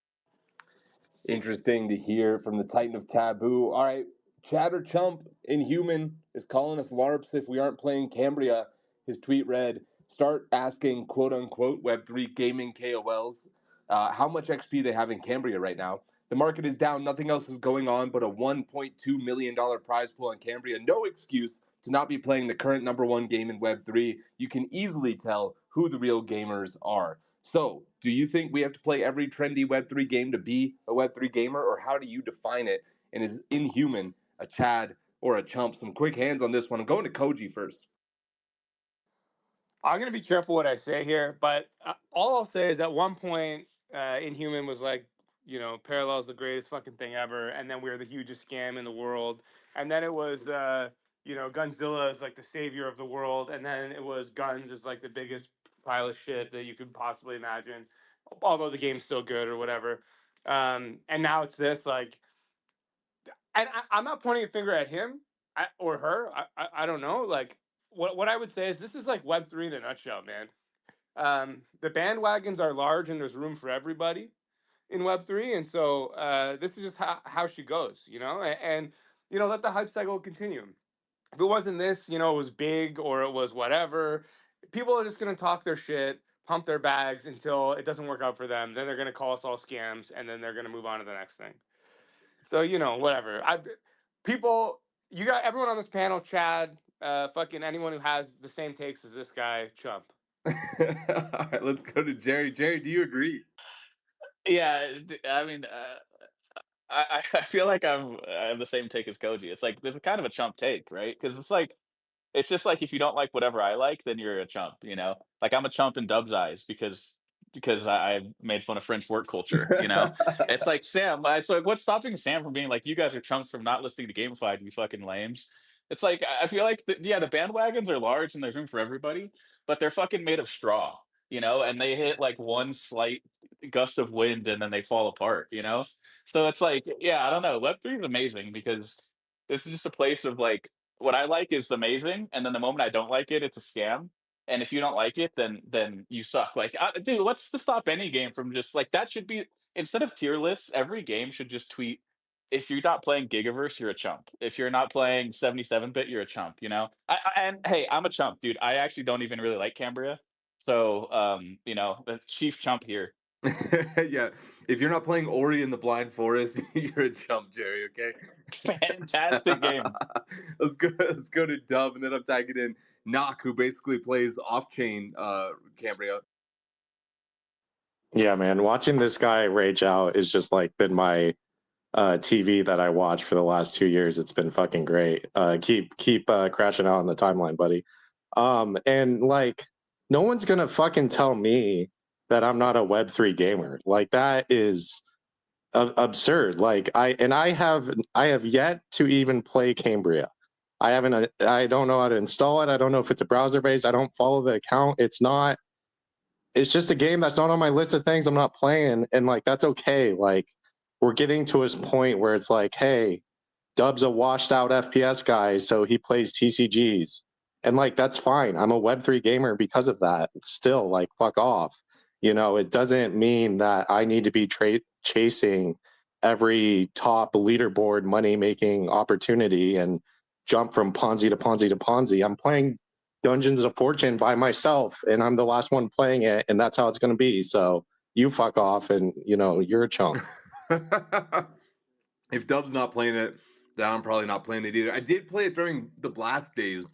Interesting to hear from the Titan of Taboo. All right, Chatter Chump Inhuman is calling us LARPs if we aren't playing Cambria. His tweet read, start asking quote-unquote Web3 gaming KOLs how much XP they have in Cambria right now. The market is down. Nothing else is going on but a $1.2 million prize pool on Cambria. No excuse to not be playing the current #1 game in Web3, you can easily tell who the real gamers are. So, do you think we have to play every trendy Web3 game to be a Web3 gamer, or how do you define it? And is Inhuman a Chad or a Chump? Some quick hands on this one. I'm going to Koji first. I'm gonna be careful what I say here, but all I'll say is at one point, Inhuman was like, Parallel's the greatest fucking thing ever, and then we were the hugest scam in the world, and then it was, Gunzilla is like the savior of the world, and then it was Guns is like the biggest pile of shit that you could possibly imagine, although the game's still good or whatever. And now it's this like, and I'm not pointing a finger at him or her. I don't know. Like, what I would say is this is like Web3 in a nutshell, man. The bandwagons are large and there's room for everybody in Web3, and so this is just how she goes, and let the hype cycle continue. If it wasn't this, it was big or it was whatever, people are just gonna talk their shit, pump their bags until it doesn't work out for them. Then they're gonna call us all scams, and then they're gonna move on to the next thing. So whatever. You got everyone on this panel, Chad, fucking anyone who has the same takes as this guy, Chump. All right, let's go to Jerry. Jerry, do you agree? Yeah, I mean, I feel like I have the same take as Koji. It's like there's kind of a Chump take, right? Because it's just like if you don't like whatever I like, then you're a chump, Like I'm a chump in Dub's eyes because I made fun of French work culture. It's like Sam. It's like what's stopping Sam from being like, you guys are chumps from not listening to Gamified, you fucking lames. It's like I feel like the bandwagons are large and there's room for everybody, but they're fucking made of straw, and they hit like one slight gust of wind and then they fall apart. So it's like, yeah, I don't know. Web3 is amazing because this is just a place of like what I like is amazing, and then the moment I don't like it, it's a scam. And if you don't like it, then you suck. Like, dude, what's to stop any game from just like that should be instead of tier lists, every game should just tweet if you're not playing Gigaverse, you're a chump. If you're not playing 77-bit, you're a chump. And hey, I'm a chump, dude. I actually don't even really like Cambria, so the chief chump here. Yeah, if you're not playing Ori in the Blind Forest, you're a chump, Jerry. Okay. Fantastic game. Let's go to Dub, and then I'm tagging in Knock, who basically plays off-chain Cambria. Yeah, man, watching this guy rage out is just like been my TV that I watch for the last 2 years. It's been fucking great. Keep crashing out on the timeline, buddy. And like, no one's gonna fucking tell me that I'm not a Web3 gamer. Like that is absurd. Like I have yet to even play Cambria. I don't know how to install it. I don't know if it's a browser based. I don't follow the account. It's just a game that's not on my list of things I'm not playing, and like that's okay. Like we're getting to this point where it's like, hey, Dub's a washed out FPS guy, so he plays TCGs. And like that's fine. I'm a Web3 gamer because of that. Still, like fuck off. It doesn't mean that I need to be chasing every top leaderboard money making opportunity and jump from Ponzi to Ponzi to Ponzi. I'm playing Dungeons of Fortune by myself, and I'm the last one playing it, and that's how it's going to be. So you fuck off, and you're a chump. If Dub's not playing it, then I'm probably not playing it either. I did play it during the Blast days,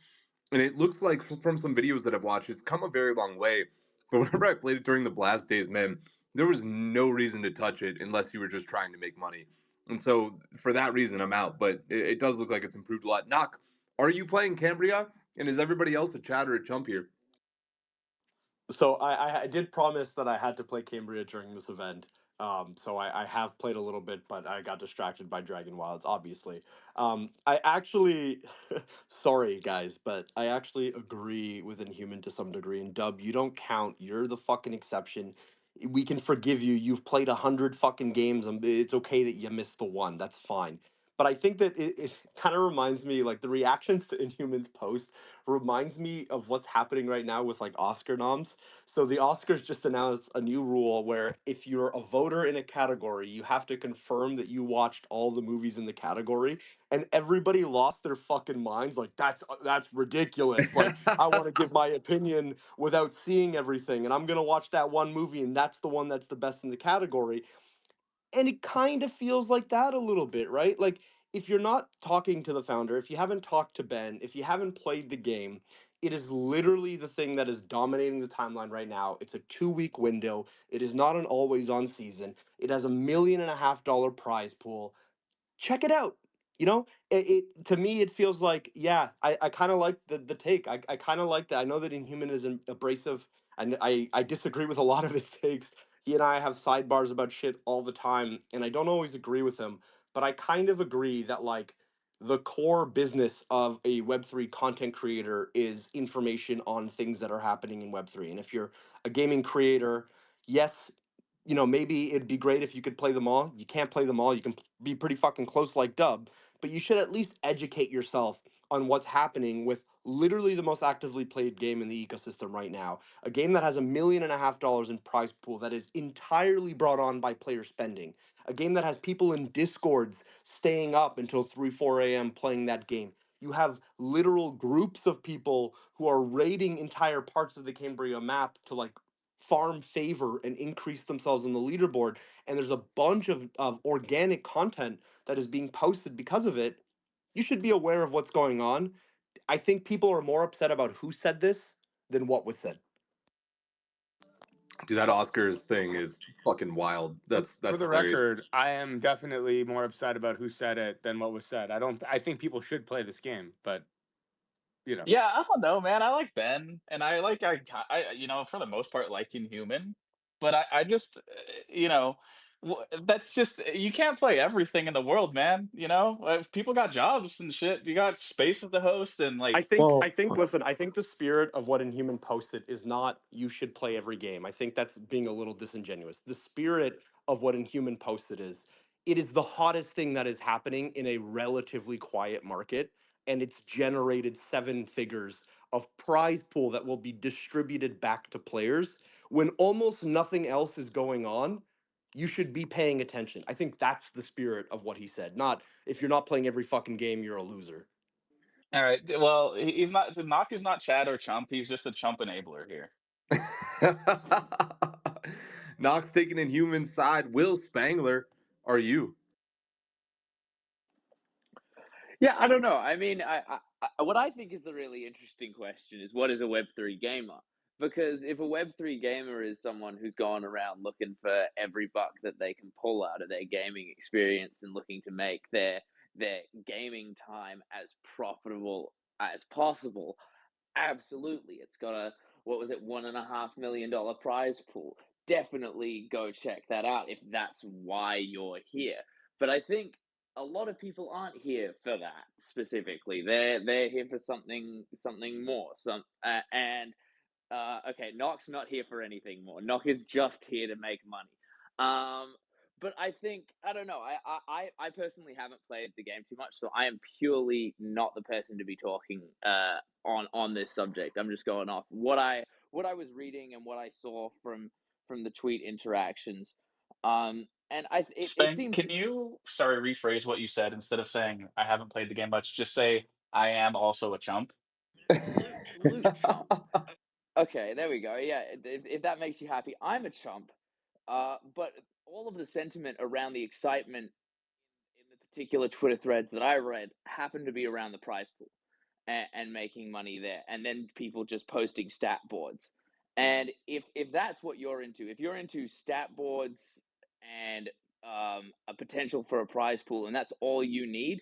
and it looks like from some videos that I've watched, it's come a very long way. But whenever I played it during the Blast days, man, there was no reason to touch it unless you were just trying to make money. And so for that reason, I'm out. But it does look like it's improved a lot. Knock, are you playing Cambria? And is everybody else a Chad or a Chump here? So I did promise that I had to play Cambria during this event. So I have played a little bit, but I got distracted by Dragon Wilds, obviously. I actually, sorry guys, but I actually agree with Inhuman to some degree. And Dub, you don't count. You're the fucking exception. We can forgive you. You've played 100 fucking games. It's okay that you missed the one. That's fine. But I think that it kind of reminds me, like the reactions to Inhuman's post reminds me of what's happening right now with like Oscar noms. So the Oscars just announced a new rule where if you're a voter in a category, you have to confirm that you watched all the movies in the category. And everybody lost their fucking minds. Like that's ridiculous. Like I want to give my opinion without seeing everything, and I'm gonna watch that one movie, and that's the one that's the best in the category. And it kind of feels like that a little bit, right? Like if you're not talking to the founder, if you haven't talked to Ben, if you haven't played the game, it is literally the thing that is dominating the timeline right now. It's a 2-week window. It is not an always on season. It has $1.5 million prize pool. Check it out. You know, it to me it feels like, yeah, I kind of like the take. I kind of like that. I know that Inhuman is abrasive, and I disagree with a lot of his takes. He and I have sidebars about shit all the time, and I don't always agree with him, but I kind of agree that like the core business of a Web3 content creator is information on things that are happening in Web3. And if you're a gaming creator, yes, you know, maybe it'd be great if you could play them all. You can't play them all. You can be pretty fucking close like Dub, but you should at least educate yourself on what's happening with literally the most actively played game in the ecosystem right now. A game that has $1.5 million in prize pool that is entirely brought on by player spending. A game that has people in Discords staying up until 3, 4 a.m. playing that game. You have literal groups of people who are raiding entire parts of the Cambria map to like farm favor and increase themselves on the leaderboard, and there's a bunch of organic content that is being posted because of it. You should be aware of what's going on. I think people are more upset about who said this than what was said. Dude, that Oscars thing is fucking wild. That's For the hilarious. record, I am definitely more upset about who said it than what was said. I think people should play this game, but you know. Yeah, I don't know, man. I like Ben, and I you know, for the most part, like Inhuman, but I just, you know, that's just you can't play everything in the world, man. You know, people got jobs and shit. You got space at the host, and like, I think, listen, I think the spirit of what Inhuman posted is not you should play every game. I think that's being a little disingenuous. The spirit of what Inhuman posted is it is the hottest thing that is happening in a relatively quiet market, and it's generated 7 figures of prize pool that will be distributed back to players when almost nothing else is going on. You should be paying attention. I think that's the spirit of what he said. Not if you're not playing every fucking game, you're a loser. all right, well, he's not. So Knock is not Chad or Chump. He's just a Chump enabler here. Knox taking Inhuman side. Will Spangler, are you? Yeah, I don't know. I mean, what I think is the really interesting question is what is a Web3 gamer? Because if a Web3 gamer is someone who's gone around looking for every buck that they can pull out of their gaming experience and looking to make their gaming time as profitable as possible, absolutely, it's got a what was it, $1.5 million prize pool. Definitely go check that out if that's why you're here. But I think a lot of people aren't here for that specifically. They're here for something more. Okay, Nock's not here for anything more. Nock is just here to make money. But I think I don't know. I personally haven't played the game too much, so I am purely not the person to be talking on this subject. I'm just going off what I was reading and what I saw from the tweet interactions. And it Spang, seems can you rephrase what you said instead of saying I haven't played the game much? Just say I am also a chump. loot chump. Okay, there we go. Yeah, if that makes you happy, I'm a chump. But all of the sentiment around the excitement in the particular Twitter threads that I read happened to be around the prize pool and making money there, and then people just posting stat boards. And if that's what you're into, if you're into stat boards and a potential for a prize pool, and that's all you need,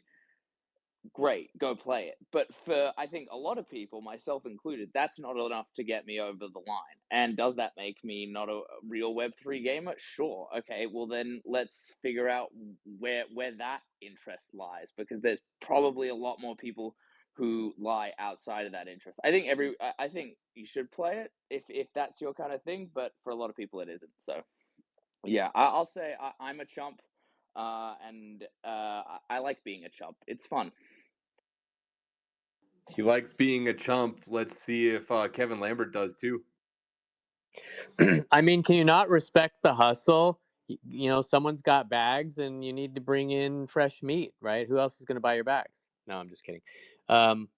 great, go play it. But for I think a lot of people, myself included, that's not enough to get me over the line. And does that make me not a real Web3 gamer? Sure. Okay, well then let's figure out where that interest lies, because there's probably a lot more people who lie outside of that interest. I think you should play it if that's your kind of thing, but for a lot of people it isn't. So yeah, I'll say I'm a chump, and I like being a chump. It's fun. He likes being a chump. Let's see if Kevin Lambert does too. I mean, can you not respect the hustle? You know, someone's got bags and you need to bring in fresh meat, right? Who else is going to buy your bags? No, I'm just kidding. Um,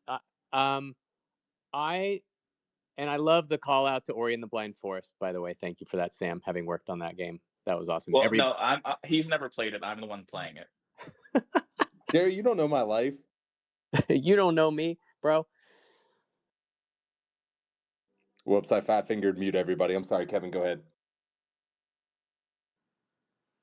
uh, um, I love the call out to Ori and the Blind Forest, by the way. Thank you for that, Sam, having worked on that game. That was awesome. Well, no, he's never played it. I'm the one playing it. Jerry, you don't know my life. You don't know me, bro. Whoops, I fat fingered mute everybody. I'm sorry, Kevin. Go ahead.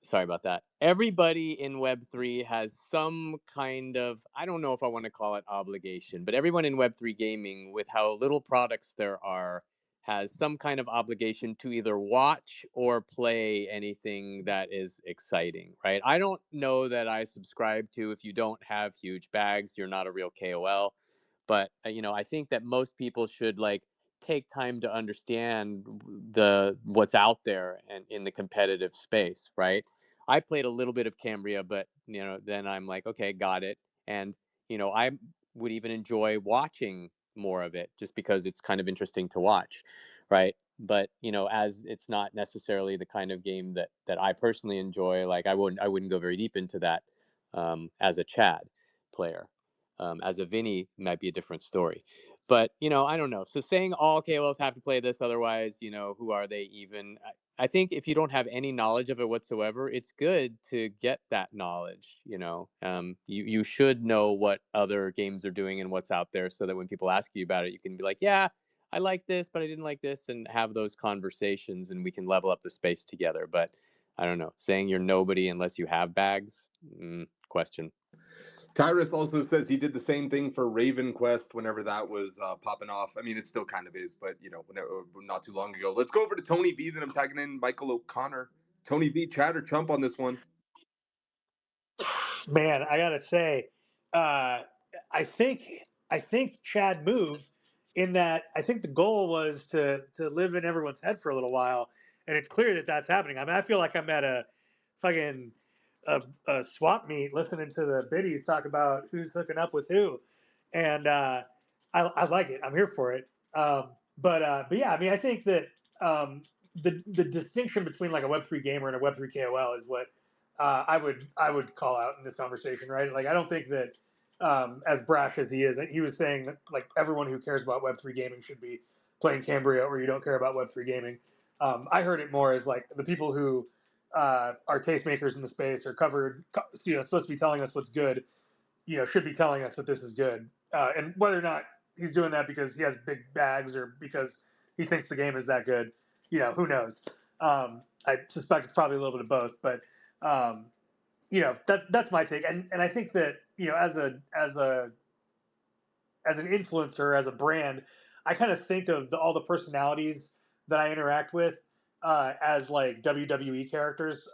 Sorry about that. Everybody in Web3 has some kind of, I don't know if I want to call it obligation, but everyone in Web3 gaming, with how little products there are, has some kind of obligation to either watch or play anything that is exciting, right? I don't know that I subscribe to, if you don't have huge bags, you're not a real KOL. But, I think that most people should like take time to understand what's out there and in the competitive space, right? I played a little bit of Cambria, but then I'm like, okay, got it. And I would even enjoy watching more of it just because it's kind of interesting to watch, right? But as it's not necessarily the kind of game that I personally enjoy, like I wouldn't go very deep into that as a Chad player. As a Vinny might be a different story. But I don't know. So saying all KOLs have to play this, otherwise, who are they even? I think if you don't have any knowledge of it whatsoever, it's good to get that knowledge. You should know what other games are doing and what's out there, so that when people ask you about it, you can be like, yeah, I like this, but I didn't like this, and have those conversations, and we can level up the space together. But I don't know, saying you're nobody unless you have bags, question. Tyrus also says he did the same thing for Raven Quest whenever that was popping off. I mean, it still kind of is, but whenever, not too long ago. Let's go over to Tony V. Then I'm tagging in Michael O'Connor. Tony V, Chad or Chump on this one? Man, I gotta say, I think Chad moved in that. I think the goal was to live in everyone's head for a little while, and it's clear that that's happening. I mean, I feel like I'm at a fucking a swap meet listening to the biddies talk about who's hooking up with who, and I like it. I'm here for it. But yeah, I mean, I think that the distinction between like a Web3 gamer and a Web3 KOL is what I would call out in this conversation, right? Like, I don't think that as brash as he is, he was saying that like everyone who cares about Web3 gaming should be playing Cambria, or you don't care about Web3 gaming. I heard it more as like the people who are tastemakers in the space or supposed to be telling us what's good, should be telling us that this is good. And whether or not he's doing that because he has big bags or because he thinks the game is that good, who knows? I suspect it's probably a little bit of both, but that's my take. And I think that as an influencer, as a brand, I kind of think of all the personalities that I interact with as like WWE characters,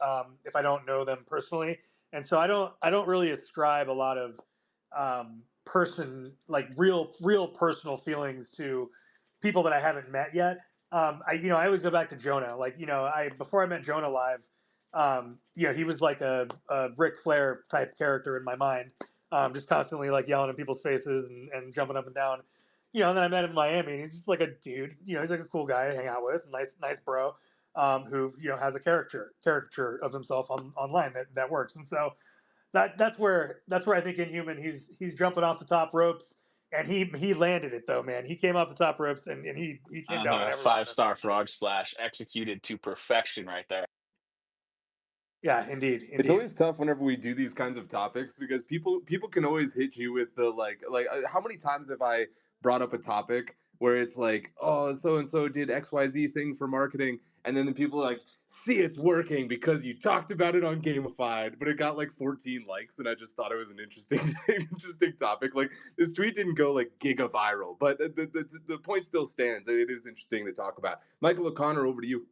if I don't know them personally. And so I don't really ascribe a lot of real personal feelings to people that I haven't met yet. I always go back to Jonah. Like, before I met Jonah live, he was like a Ric Flair type character in my mind, just constantly like yelling in people's faces and jumping up and down. And then I met him in Miami, and he's just like a dude. He's like a cool guy to hang out with, nice bro, who has a caricature of himself online that works. And so that's where I think Inhuman he's jumping off the top ropes, and he landed it though, man. He came off the top ropes, and he came down on everyone. 5-star frog splash executed to perfection right there. Yeah, indeed. It's always tough whenever we do these kinds of topics because people can always hit you with the how many times have I brought up a topic where it's like, oh, so and so did XYZ thing for marketing, and then the people are like, see, it's working because you talked about it on Gamified, but it got like 14 likes, and I just thought it was an interesting interesting topic. Like, this tweet didn't go like giga viral, but the point still stands, and it is interesting to talk about. Michael O'Connor, over to you.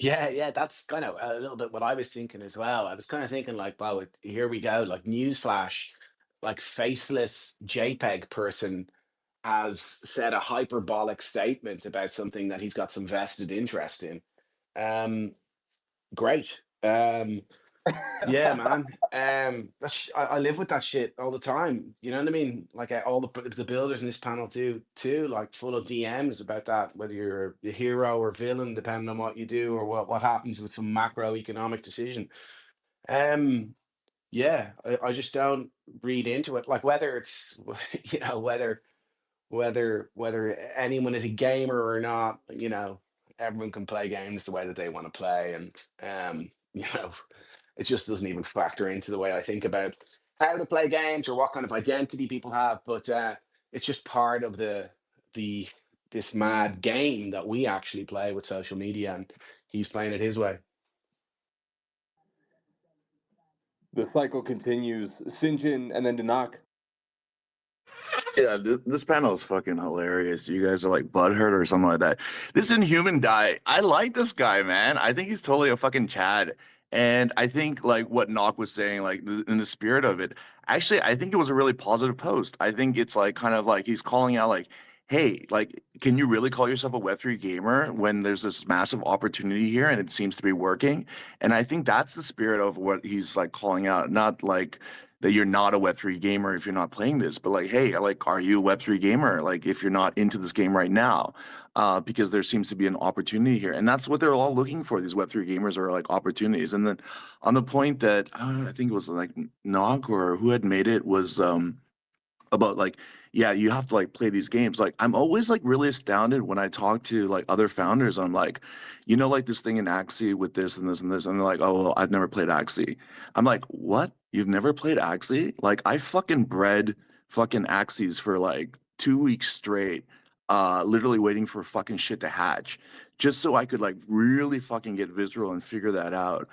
Yeah, that's kind of a little bit what I was thinking as well. I was kind of thinking like, wow, here we go, like newsflash, like faceless JPEG person has said a hyperbolic statement about something that he's got some vested interest in. Great. Yeah, man. I live with that shit all the time. You know what I mean? Like all the builders in this panel too, like full of DMs about that, whether you're a hero or villain, depending on what you do or what happens with some macroeconomic decision. Yeah, I just don't read into it. Like whether it's whether anyone is a gamer or not, everyone can play games the way that they want to play, and you know It just doesn't even factor into the way I think about how to play games or what kind of identity people have. But it's just part of the this mad game that we actually play with social media, and he's playing it his way. The cycle continues. Sinjin and then Danak. Yeah, this panel is fucking hilarious. You guys are like butthurt or something like that. This Inhuman guy, I like this guy, man. I think he's totally a fucking Chad. And I think like what Nock was saying, like in the spirit of it, actually, I think it was a really positive post. I think it's like kind of like he's calling out like, hey, like, can you really call yourself a Web3 gamer when there's this massive opportunity here and it seems to be working? And I think that's the spirit of what he's like calling out, not like that you're not a Web3 gamer if you're not playing this, but like, hey, like, are you a Web3 gamer? Like, if you're not into this game right now, because there seems to be an opportunity here, and that's what they're all looking for. These Web3 gamers are like opportunities. And then on the point that I think it was like Nog or who had made it was about like, yeah, you have to like play these games. Like, I'm always like really astounded when I talk to like other founders. I'm like, you know, like this thing in Axie with this and this and this, and they're like, oh, well, I've never played Axie. I'm like, what? You've never played Axie? Like, I fucking bred fucking Axies for like 2 weeks straight, literally waiting for fucking shit to hatch, just so I could like really fucking get visceral and figure that out.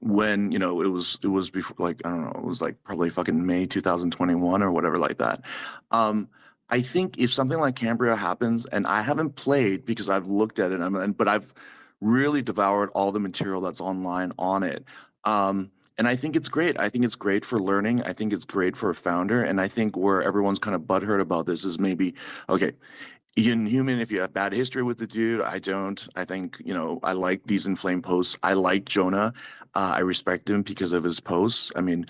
When it was before, like, I don't know, it was like probably fucking May 2021 or whatever like that. I think if something like Cambria happens, and I haven't played because I've looked at it, but I've really devoured all the material that's online on it. And I think it's great. I think it's great for learning. I think it's great for a founder. And I think where everyone's kind of butthurt about this is maybe, okay, Inhuman, if you have bad history with the dude, I don't. I think, I like these inflamed posts. I like Jonah. I respect him because of his posts. I mean,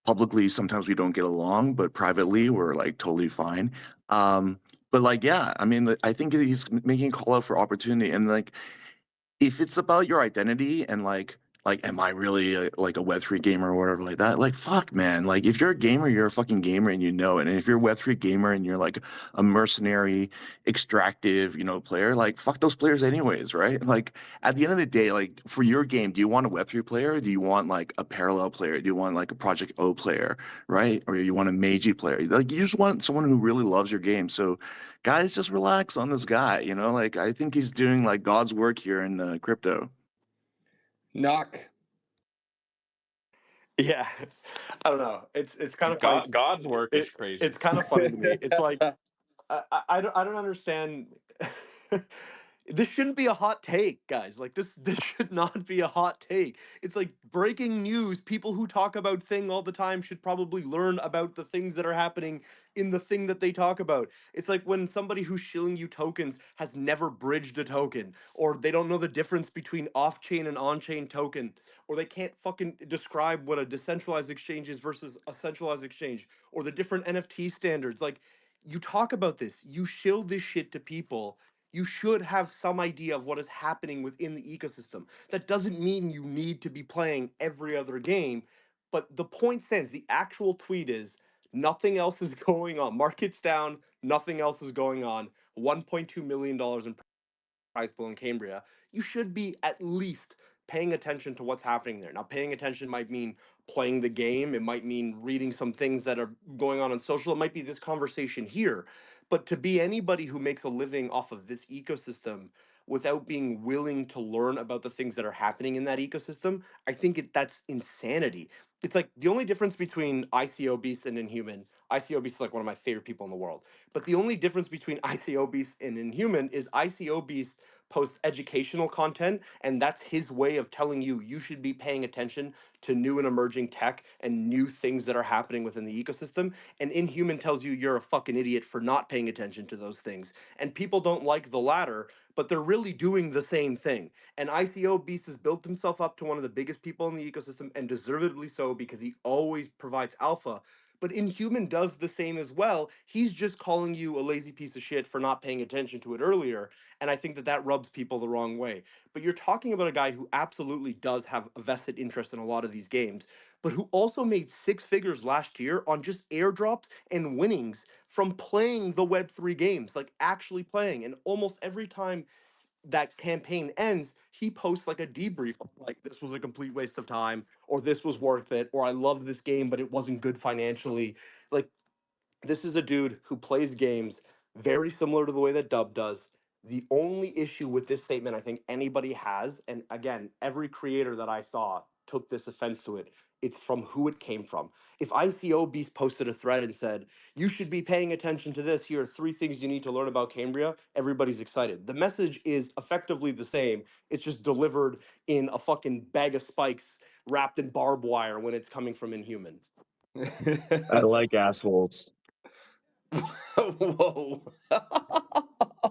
publicly, sometimes we don't get along, but privately, we're like totally fine. But like, yeah, I mean, I think he's making a call out for opportunity. And like, if it's about your identity and like am I really like a Web3 gamer or whatever like that, like fuck man, like if you're a gamer, you're a fucking gamer and you know it. And if you're a Web3 gamer and you're like a mercenary extractive player, like fuck those players anyways, right? Like at the end of the day, like for your game, do you want a Web3 player, or do you want like a parallel player, do you want like a Project O player, right? Or you want a Meiji player? Like you just want someone who really loves your game. So guys, just relax on this guy, like I think he's doing like God's work here in crypto. Knock. Yeah, I don't know. It's kind of funny. God's work is crazy. It's kind of funny to me. It's like I don't understand. This shouldn't be a hot take, guys. Like this should not be a hot take. It's like breaking news. People who talk about thing all the time should probably learn about the things that are happening in the thing that they talk about. It's like when somebody who's shilling you tokens has never bridged a token, or they don't know the difference between off-chain and on-chain token, or they can't fucking describe what a decentralized exchange is versus a centralized exchange, or the different NFT standards. Like, you talk about this, you shill this shit to people, you should have some idea of what is happening within the ecosystem. That doesn't mean you need to be playing every other game, but the point stands. The actual tweet is nothing else is going on. Market's down, nothing else is going on. $1.2 million in prize pool in Cambria. You should be at least paying attention to what's happening there. Now, paying attention might mean playing the game. It might mean reading some things that are going on social. It might be this conversation here. But to be anybody who makes a living off of this ecosystem without being willing to learn about the things that are happening in that ecosystem, I think that's insanity. It's like the only difference between ICO Beast and Inhuman. ICO Beast is like one of my favorite people in the world. But the only difference between ICO Beast and Inhuman is ICO Beast posts educational content, and that's his way of telling you should be paying attention to new and emerging tech and new things that are happening within the ecosystem. And Inhuman tells you you're a fucking idiot for not paying attention to those things. And people don't like the latter, but they're really doing the same thing. And ICO Beast has built himself up to one of the biggest people in the ecosystem, and deservedly so, because he always provides alpha. But Inhuman does the same as well. He's just calling you a lazy piece of shit for not paying attention to it earlier. And I think that rubs people the wrong way. But you're talking about a guy who absolutely does have a vested interest in a lot of these games, but who also made 6 figures last year on just airdrops and winnings from playing the Web3 games, like actually playing. And almost every time that campaign ends, he posts like a debrief, like this was a complete waste of time, or this was worth it, or I love this game, but it wasn't good financially. Like, this is a dude who plays games very similar to the way that Dub does. The only issue with this statement I think anybody has, and again, every creator that I saw took this offense to it, it's from who it came from. If ICO Beast posted a thread and said, you should be paying attention to this, here are 3 things you need to learn about Cambria, everybody's excited. The message is effectively the same, it's just delivered in a fucking bag of spikes wrapped in barbed wire when it's coming from Inhuman. I like assholes. Whoa.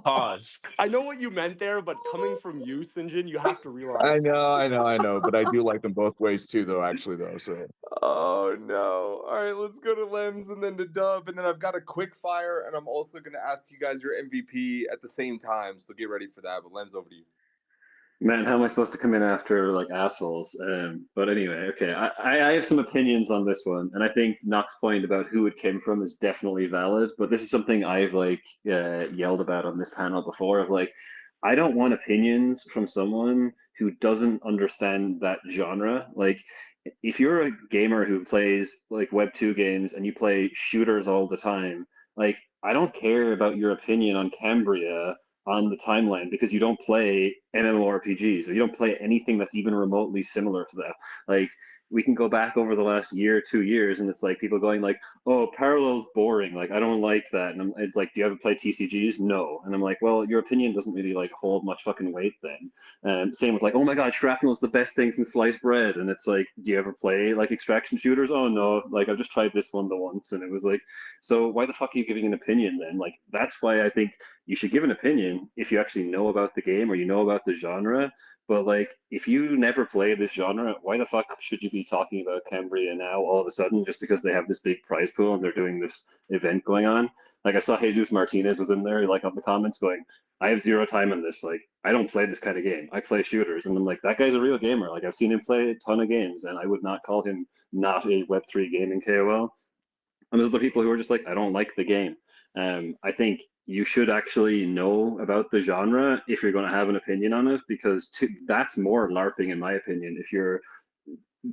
Pause. I know what you meant there, but coming from you, Sinjin, you have to I realize. know, but I do like them both ways too, though. Actually, though, so Oh no. All right, let's go to Lems and then to Dub. And then I've got a quick fire, and I'm also going to ask you guys your MVP at the same time. So get ready for that. But Lems, over to you. Man, how am I supposed to come in after like assholes? But anyway, okay. I have some opinions on this one, and I think Knock's point about who it came from is definitely valid. But this is something I've like yelled about on this panel before. Of like, I don't want opinions from someone who doesn't understand that genre. Like, if you're a gamer who plays like Web 2 games and you play shooters all the time, like I don't care about your opinion on Cambria on the timeline because you don't play MMORPGs or you don't play anything that's even remotely similar to that. Like we can go back over the last year, 2 years, and it's like people going like, "Oh, Parallel's boring. Like I don't like that." And it's like, "Do you ever play TCGs?" No. And I'm like, "Well, your opinion doesn't really like hold much fucking weight then." Same with like, "Oh my God, Shrapnel is the best thing since sliced bread." And it's like, "Do you ever play like extraction shooters?" "Oh no. Like I've just tried this one the once," and it was like, so why the fuck are you giving an opinion then? Like that's why I think you should give an opinion if you actually know about the game or you know about the genre. But like, if you never play this genre, why the fuck should you be talking about Cambria now all of a sudden just because they have this big prize pool and they're doing this event going on? Like I saw Jesus Martinez was in there, like on the comments going, "I have zero time in this. Like I don't play this kind of game. I play shooters." And I'm like, that guy's a real gamer. Like I've seen him play a ton of games, and I would not call him not a Web3 gaming KOL. And there's other people who are just like, I don't like the game. I think you should actually know about the genre if you're going to have an opinion on it, because that's more LARPing, in my opinion. If you're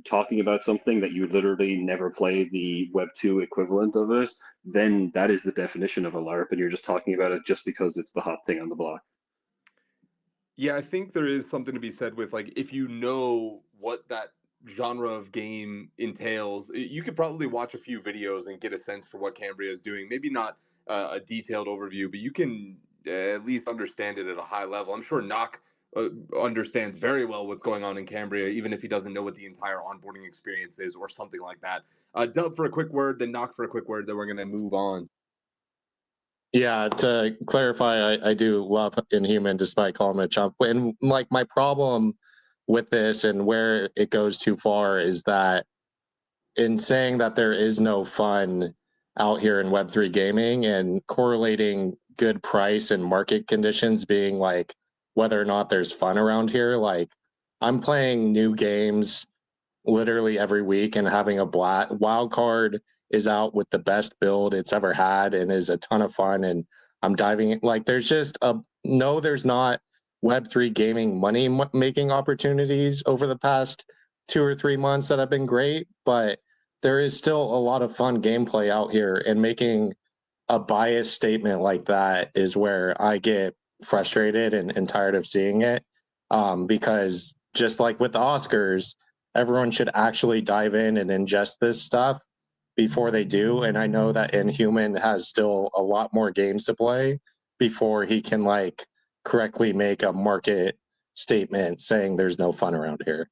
talking about something that you literally never play the Web 2 equivalent of it, then that is the definition of a LARP, and you're just talking about it just because it's the hot thing on the block. Yeah, I think there is something to be said with like if you know what that genre of game entails, you could probably watch a few videos and get a sense for what Cambria is doing. Maybe not a detailed overview, but you can at least understand it at a high level. I'm sure Knock understands very well what's going on in Cambria, even if he doesn't know what the entire onboarding experience is or something like that. Dub for a quick word, then Knock for a quick word, then we're going to move on. Yeah, to clarify, I do love Inhuman despite calling him a chump. And like my problem with this and where it goes too far is that in saying that there is no fun out here in Web3 gaming and correlating good price and market conditions being like whether or not there's fun around here. Like I'm playing new games literally every week and having a blast. Wildcard is out with the best build it's ever had and is a ton of fun. And I'm diving in. Like there's just no, there's not Web3 gaming money making opportunities over the past 2 or 3 months that have been great, but there is still a lot of fun gameplay out here, and making a biased statement like that is where I get frustrated and tired of seeing it. Because just like with the Oscars, everyone should actually dive in and ingest this stuff before they do. And I know that Inhuman has still a lot more games to play before he can like correctly make a market statement saying there's no fun around here.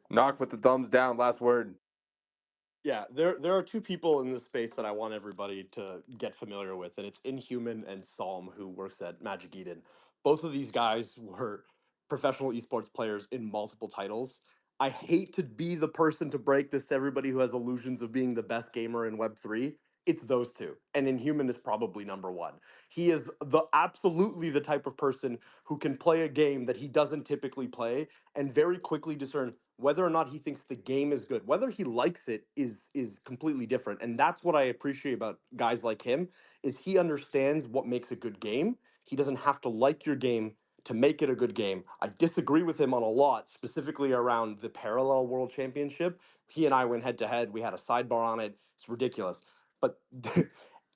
Knock with the thumbs down. Last word. Yeah, there are 2 people in this space that I want everybody to get familiar with, and it's Inhuman and Psalm, who works at Magic Eden. Both of these guys were professional esports players in multiple titles. I hate to be the person to break this to everybody who has illusions of being the best gamer in Web3. It's those 2, and Inhuman is probably number 1. He is absolutely the type of person who can play a game that he doesn't typically play and very quickly discern whether or not he thinks the game is good. Whether he likes it is completely different, and that's what I appreciate about guys like him. Is he understands what makes a good game. He doesn't have to like your game to make it a good game. I disagree with him on a lot, specifically around the parallel world championship. He and I went head to head. We had a sidebar on it. It's ridiculous. But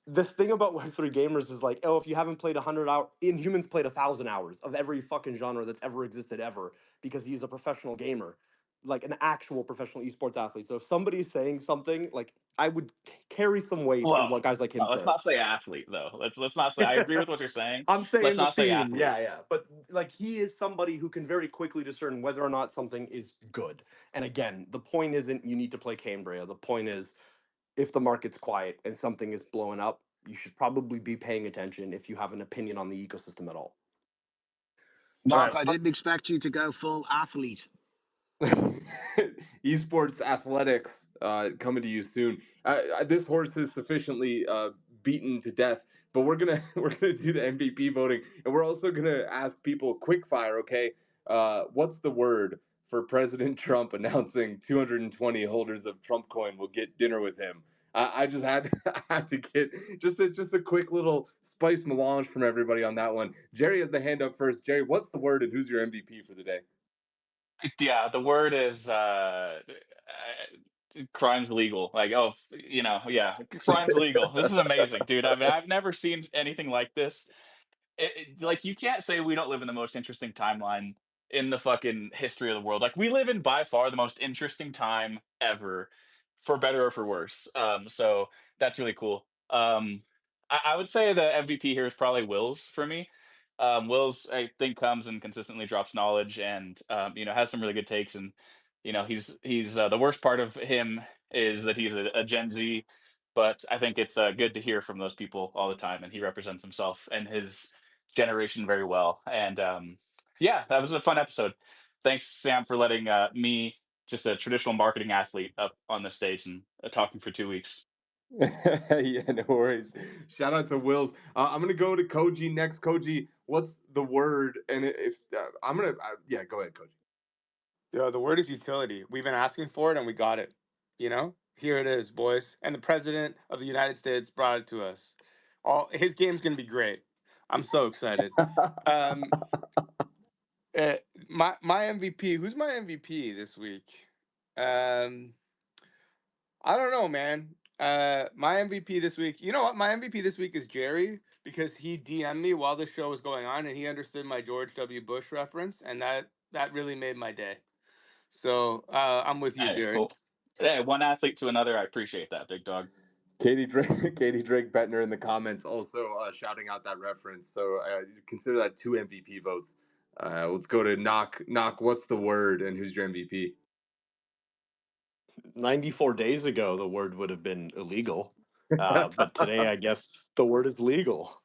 this thing about Web3 gamers is like, oh, if you haven't played 100 hours, Inhuman's played 1,000 hours of every fucking genre that's ever existed ever because he's a professional gamer, like an actual professional esports athlete. So if somebody's saying something, like I would carry some weight in Well, what guys like him let's say. not say athlete though. Let's not say. I agree with what you're saying. I'm Let's saying the not say theme, athlete. yeah. But like he is somebody who can very quickly discern whether or not something is good. And again, the point isn't you need to play Cambria. The point is if the market's quiet and something is blowing up, you should probably be paying attention if you have an opinion on the ecosystem at all. All Mark, right. I didn't expect you to go full athlete. Esports athletics coming to you soon. This horse is sufficiently beaten to death, but we're gonna we're gonna do the MVP voting, and we're also gonna ask people quick fire. Okay, what's the word for President Trump announcing 220 holders of Trump coin will get dinner with him? I just had had to get just a quick little spice melange from everybody on that one. Jerry has the hand up first. Jerry, what's the word, and who's your MVP for the day? Yeah, the word is crime's legal. Like, oh, yeah, crime's legal. This is amazing, dude. I mean, I've never seen anything like this. Like, you can't say we don't live in the most interesting timeline in the fucking history of the world. Like, we live in by far the most interesting time ever, for better or for worse. So that's really cool. I would say the MVP here is probably Will's for me. Will's, I think, comes and consistently drops knowledge, and has some really good takes. And he's the worst part of him is that he's a Gen Z, but I think it's good to hear from those people all the time, and he represents himself and his generation very well. And yeah, that was a fun episode. Thanks, Sam, for letting me, just a traditional marketing athlete, up on the stage and talking for 2 weeks. Yeah, no worries. Shout out to Wills. I'm gonna go to Koji next. Koji, what's the word? And if I'm gonna, yeah, go ahead, Koji. Yeah, the word is utility. We've been asking for it and we got it. Here it is, boys. And the president of the United States brought it to us. His game's gonna be great. I'm so excited. Um, my MVP. Who's my MVP this week? I don't know, man. My MVP this week. You know what? My MVP this week is Jerry because he DM'd me while the show was going on and he understood my George W. Bush reference, and that really made my day. So I'm with you, Hey, Jerry. cool. Hey, one athlete to another. I appreciate that, big dog. Katie Drake, Katie Drake Bettner in the comments also shouting out that reference. So consider that 2 MVP votes. Let's go to knock. What's the word, and who's your MVP? 94 days ago, the word would have been illegal. But today, I guess the word is legal.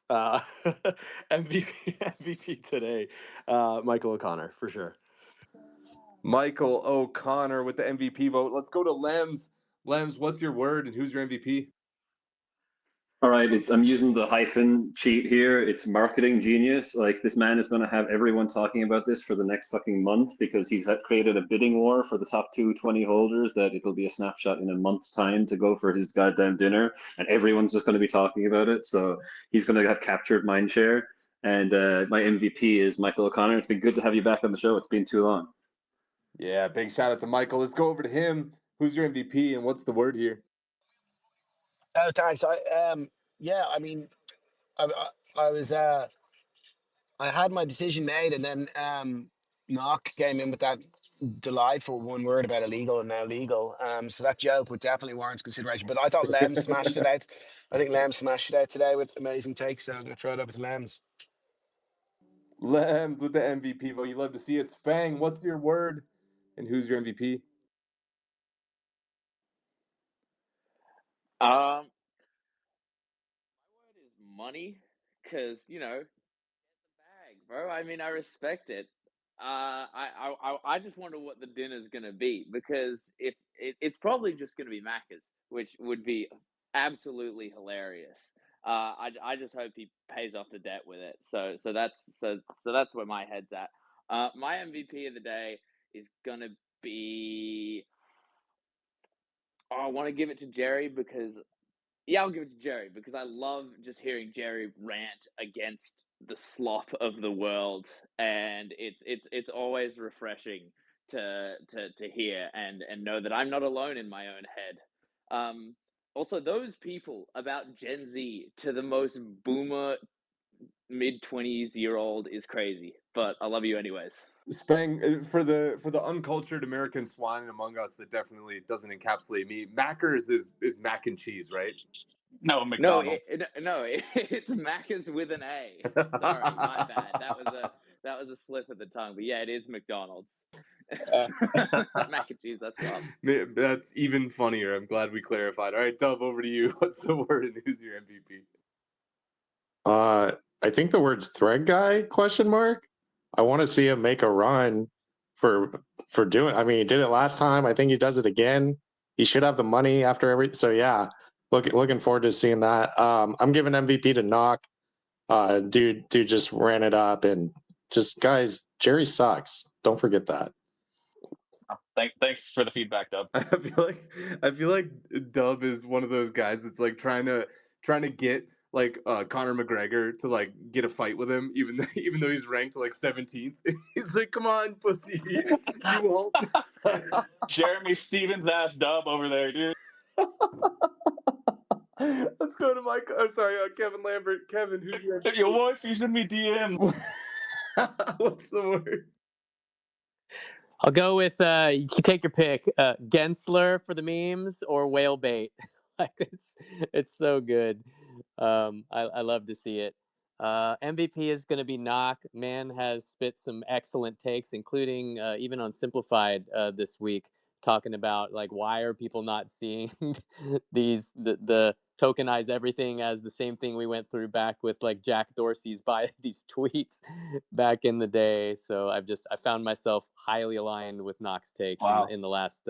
MVP today, Michael O'Connor, for sure. Michael O'Connor with the MVP vote. Let's go to Lems. Lems, what's your word, and who's your MVP? All right, I'm using the hyphen cheat here. It's marketing genius. Like, this man is going to have everyone talking about this for the next fucking month because he's created a bidding war for the top 220 holders that it'll be a snapshot in a month's time to go for his goddamn dinner, and everyone's just going to be talking about it. So he's going to have captured mindshare. And my MVP is Michael O'Connor. It's been good to have you back on the show. It's been too long. Yeah, big shout out to Michael. Let's go over to him. Who's your MVP, and what's the word here? Oh, thanks. I mean, I was I had my decision made, and then Knock came in with that delightful one word about illegal and now legal. So that joke would definitely warrant consideration. But I thought Lem smashed it out. I think Lem smashed it out today with amazing takes. So I'm going to throw it up with Lems. Lems with the MVP vote. You love to see it. Spang, what's your word, and who's your MVP? My word is money, because get the bag, bro. I mean, I respect it. I just wonder what the dinner's gonna be, because if it's probably just gonna be Macca's, which would be absolutely hilarious. I just hope he pays off the debt with it. So that's where my head's at. My MVP of the day is gonna be. Oh, I want to give it to Jerry because Yeah, I'll give it to Jerry because I love just hearing Jerry rant against the slop of the world, and it's always refreshing to hear and know that I'm not alone in my own head. Also, those people about Gen Z to the most boomer mid-20s-year-old is crazy, but I love you anyways. Spang, for the uncultured American swine among us that definitely doesn't encapsulate me. Macker's is mac and cheese, right? No, McDonald's. It's Macca's with an A. Sorry, my bad. That was a slip of the tongue, but yeah, it is McDonald's. Mac and cheese, that's wild. That's even funnier. I'm glad we clarified. All right, Dub, over to you. What's the word and who's your MVP? I think the word's thread guy, question mark. I want to see him make a run for doing. I mean, he did it last time. I think he does it again. He should have the money after every. So yeah, looking forward to seeing that. I'm giving MVP to Knock. Dude just ran it up, and just guys, Jerry sucks. Don't forget that. Thanks for the feedback, Dub. I feel like Dub is one of those guys that's like trying to get like Conor McGregor to like get a fight with him, even though he's ranked like 17th. He's like, come on, pussy, you won't. Jeremy Stevens ass Dub over there, dude. Let's go to Mike. I'm sorry, Kevin Lambert. Kevin, who's your Your wife is in me DM. What's the word? I'll go with you can take your pick. Gensler for the memes or whale bait. Like it's so good. I love to see it. MVP is going to be Knock. Man has spit some excellent takes, including even on Simplified this week, talking about like why are people not seeing the tokenize everything as the same thing we went through back with like Jack Dorsey's by these tweets back in the day. So I found myself highly aligned with Knock's takes Wow. in the last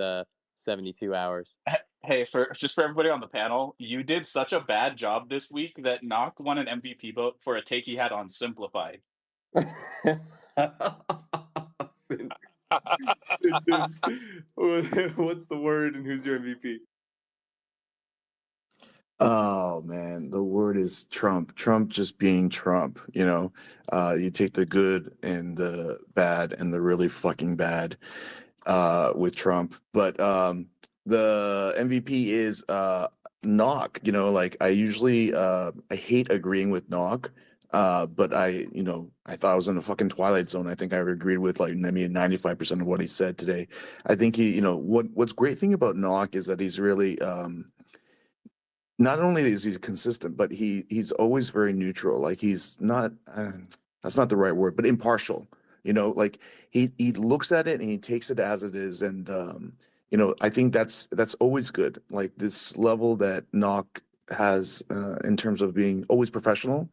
72 hours. Hey, for everybody on the panel, you did such a bad job this week that Knock won an MVP vote for a take he had on Simplified. What's the word and who's your MVP? Oh man, the word is Trump. Trump just being Trump, you know. You take the good and the bad and the really fucking bad with Trump. But the MVP is Knock, you know, like I usually I hate agreeing with Knock. But I thought I was in a fucking twilight zone. I think I agreed with like 95% of what he said today. I think he, what's great thing about Knock is that he's really not only is he consistent, but he's always very neutral. Like he's not that's not the right word, but impartial. Like he looks at it and he takes it as it is, and I think that's always good. Like this level that Knock has in terms of being always professional,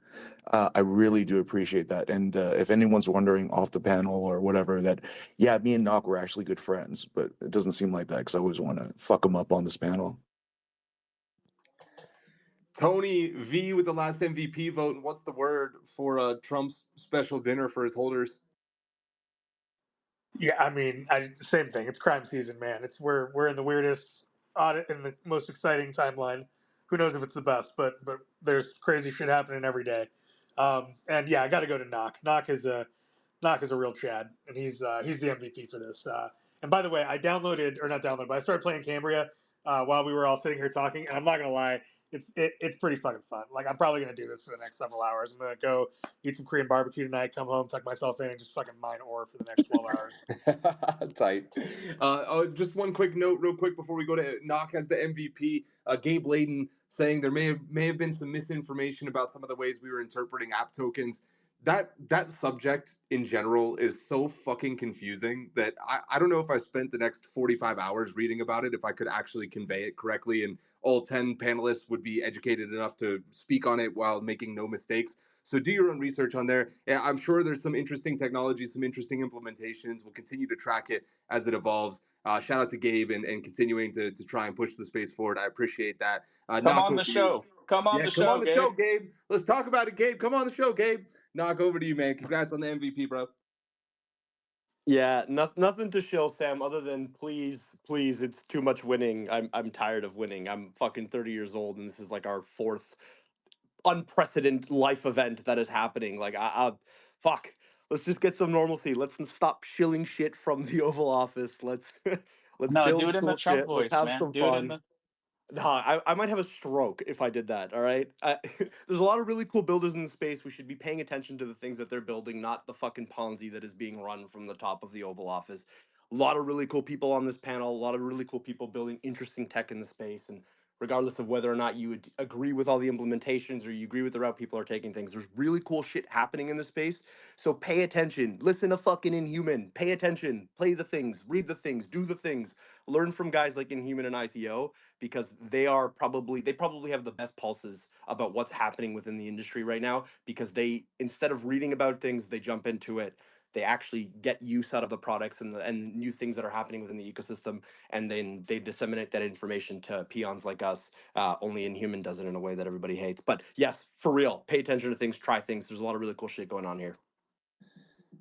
I really do appreciate that. And if anyone's wondering off the panel or whatever, that yeah, me and Knock were actually good friends, but it doesn't seem like that because I always want to fuck him up on this panel. Tony V with the last MVP vote. And what's the word for Trump's special dinner for his holders? Yeah, I mean, same thing. It's crime season, man. We're in the weirdest audit in the most exciting timeline. Who knows if it's the best, but there's crazy shit happening every day. And yeah, I got to go to Knock. Knock is a real Chad, and he's the MVP for this. And by the way, I not downloaded, but I started playing Cambria while we were all sitting here talking. And I'm not gonna lie, it's pretty fucking fun. Like I'm probably gonna do this for the next several hours. I'm gonna go eat some Korean barbecue tonight, come home, tuck myself in, and just fucking mine ore for the next 12 hours. Tight. Just one quick note, real quick, before we go to Knock as the MVP. Gabe Layden saying there may have been some misinformation about some of the ways we were interpreting app tokens. That subject in general is so fucking confusing that I don't know if I spent the next 45 hours reading about it if I could actually convey it correctly, and all 10 panelists would be educated enough to speak on it while making no mistakes. So do your own research on there. Yeah, I'm sure there's some interesting technology, some interesting implementations. We'll continue to track it as it evolves. Shout out to Gabe and continuing to try and push the space forward. I appreciate that. Come on the show. Come on the show, Gabe. Let's talk about it, Gabe. Come on the show, Gabe. Knock, over to you, man. Congrats on the MVP, bro. Yeah, nothing to shill, Sam, other than please please, it's too much winning. I'm tired of winning. I'm fucking 30 years old, and this is like our fourth unprecedented life event that is happening. Like, fuck. Let's just get some normalcy. Let's stop shilling shit from the Oval Office. Let's let's No, do build it in the cool Trump shit. Let's voice, have man. some Do it in fun. the. Nah, I might have a stroke if I did that. All right. There's a lot of really cool builders in the space. We should be paying attention to the things that they're building, not the fucking Ponzi that is being run from the top of the Oval Office. A lot of really cool people on this panel. A lot of really cool people building interesting tech in the space. And regardless of whether or not you would agree with all the implementations or you agree with the route people are taking things, there's really cool shit happening in the space. So pay attention. Listen to fucking Inhuman. Pay attention. Play the things. Read the things. Do the things. Learn from guys like Inhuman and ICO, because they probably have the best pulses about what's happening within the industry right now, because they, instead of reading about things, they jump into it. They actually get use out of the products and new things that are happening within the ecosystem, and then they disseminate that information to peons like us. Only Inhuman does it in a way that everybody hates. But yes, for real, pay attention to things, try things. There's a lot of really cool shit going on here.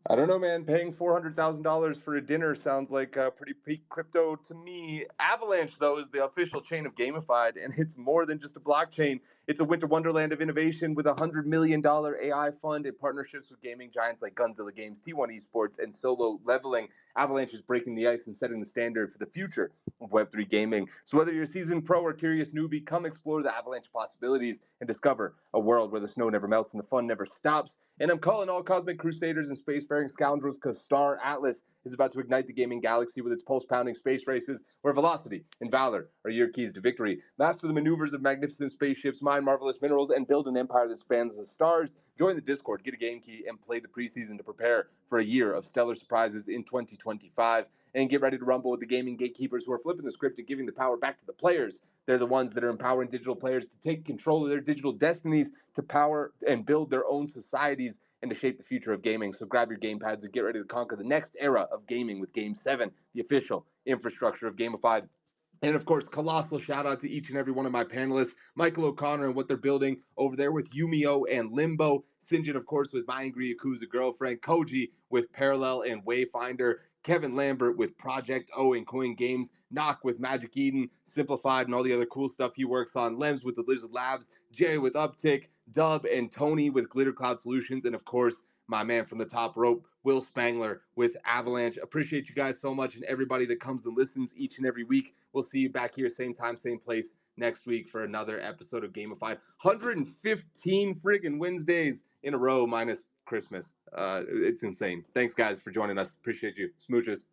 I don't know, man. Paying $400,000 for a dinner sounds like pretty peak crypto to me. Avalanche, though, is the official chain of Gamified, and it's more than just a blockchain. It's a winter wonderland of innovation with a $100 million AI fund and partnerships with gaming giants like Gunzilla Games, T1 Esports, and Solo Leveling. Avalanche is breaking the ice and setting the standard for the future of Web3 gaming. So whether you're a seasoned pro or curious newbie, come explore the Avalanche possibilities and discover a world where the snow never melts and the fun never stops. And I'm calling all cosmic crusaders and spacefaring scoundrels because Star Atlas is about to ignite the gaming galaxy with its pulse-pounding space races where velocity and valor are your keys to victory. Master the maneuvers of magnificent spaceships, mine marvelous minerals, and build an empire that spans the stars. Join the Discord, get a game key, and play the preseason to prepare for a year of stellar surprises in 2025. And get ready to rumble with the gaming gatekeepers who are flipping the script and giving the power back to the players. They're the ones that are empowering digital players to take control of their digital destinies, to power and build their own societies, and to shape the future of gaming. So grab your gamepads and get ready to conquer the next era of gaming with Game 7, the official infrastructure of Gamified. And of course, colossal shout out to each and every one of my panelists, Michael O'Connor and what they're building over there with Yumio and Limbo, Sinjin, of course, with My Angry Yakuza Girlfriend, Koji with Parallel and Wayfinder, Kevin Lambert with Project O and Coin Games, Knock with Magic Eden, Simplified, and all the other cool stuff he works on, Lems with the Lizard Labs, Jay with Uptick, Dub and Tony with Glitter Cloud Solutions, and of course, my man from the top rope, Will Spangler with Avalanche. Appreciate you guys so much and everybody that comes and listens each and every week. We'll see you back here, same time, same place next week for another episode of Gamified. 115 friggin' Wednesdays in a row minus Christmas. It's insane. Thanks, guys, for joining us. Appreciate you. Smooches.